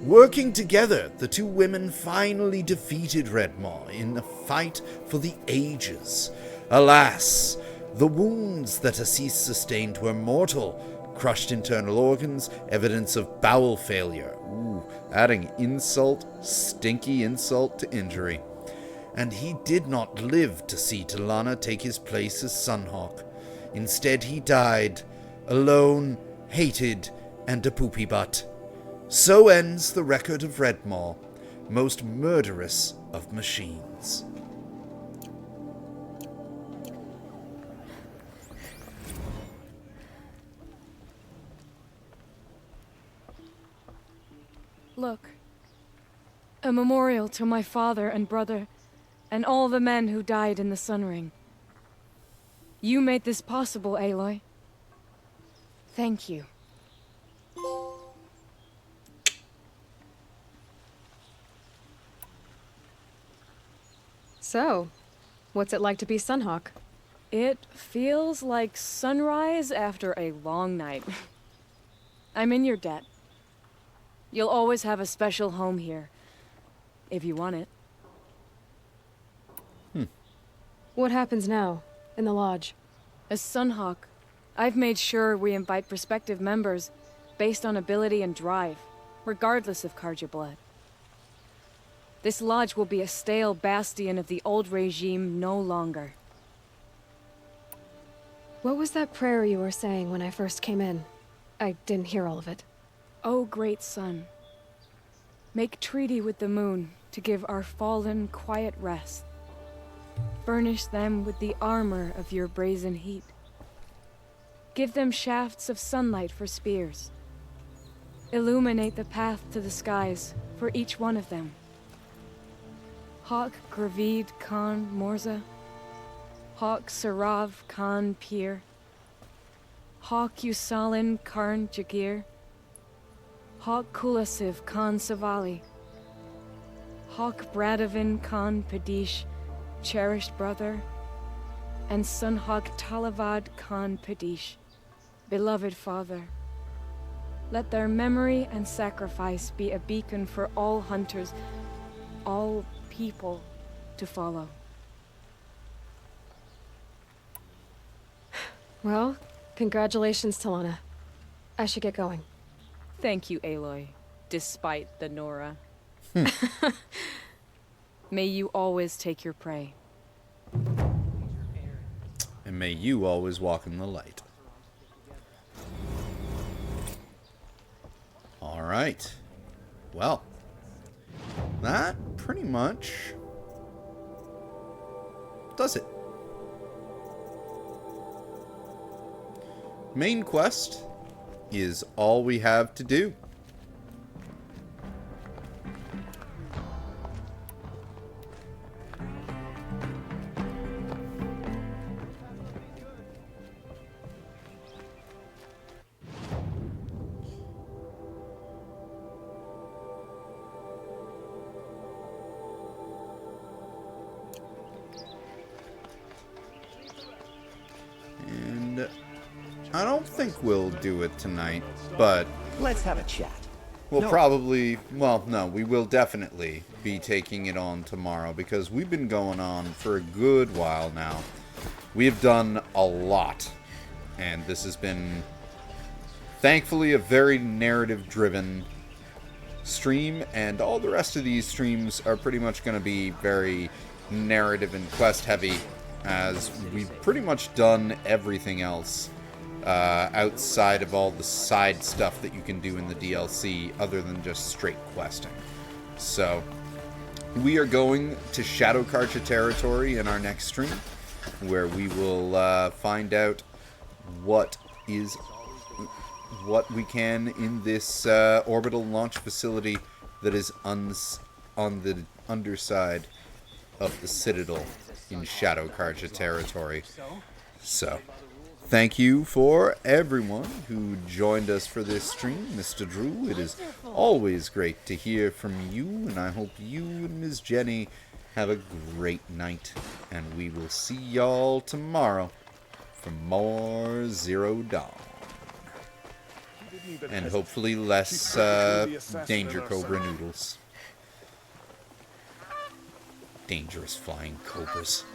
Working together, the 2 women finally defeated Redmaw in a fight for the ages. Alas, the wounds that Assis sustained were mortal, crushed internal organs, evidence of bowel failure. Ooh, adding insult, stinky insult to injury. And he did not live to see Talana take his place as Sunhawk. Instead he died, alone, hated, and a poopy butt. So ends the record of Redmaw, most murderous of machines. Look. A memorial to my father and brother, and all the men who died in the Sun Ring. You made this possible, Aloy. Thank you. So, what's it like to be Sunhawk? It feels like sunrise after a long night. I'm in your debt. You'll always have a special home here, if you want it. What happens now, in the lodge? As Sunhawk, I've made sure we invite prospective members based on ability and drive, regardless of Carja blood. This lodge will be a stale bastion of the old regime no longer. What was that prayer you were saying when I first came in? I didn't hear all of it. O great sun, make treaty with the moon to give our fallen quiet rest. Furnish them with the armor of your brazen heat. Give them shafts of sunlight for spears. Illuminate the path to the skies for each one of them. Hawk Gravid Khan Morza, Hawk Sarav Khan Pir, Hawk Usalin Karn Jagir, Hawk Kulasiv Khan Savali, Hawk Bradovin Khan Padish, cherished brother, and Sunhawk Talavad Khan Padish, beloved father. Let their memory and sacrifice be a beacon for all hunters, all people to follow. Well, congratulations, Talana. I should get going. Thank you, Aloy, despite the Nora. May you always take your prey. And may you always walk in the light. Alright. Well, that pretty much does it. Main quest is all we have to do. I don't think we'll do it tonight, but let's have a chat. We'll probably, well, no, we will definitely be taking it on tomorrow because we've been going on for a good while now. We have done a lot, and this has been, thankfully, a very narrative-driven stream, and all the rest of these streams are pretty much going to be very narrative and quest-heavy, as we've pretty much done everything else outside of all the side stuff that you can do in the DLC other than just straight questing. So, we are going to Shadow Carja territory in our next stream, where we will find out what we can in this orbital launch facility that is on the underside of the Citadel in Shadow Carja territory. So, thank you for everyone who joined us for this stream. Mr. Drew, it is always great to hear from you, and I hope you and Ms. Jenny have a great night. And we will see y'all tomorrow for more Zero Dawn. And hopefully less Danger Cobra noodles. Dangerous flying cobras.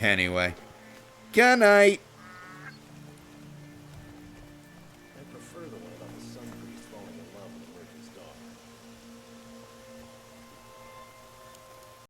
Anyway, good night.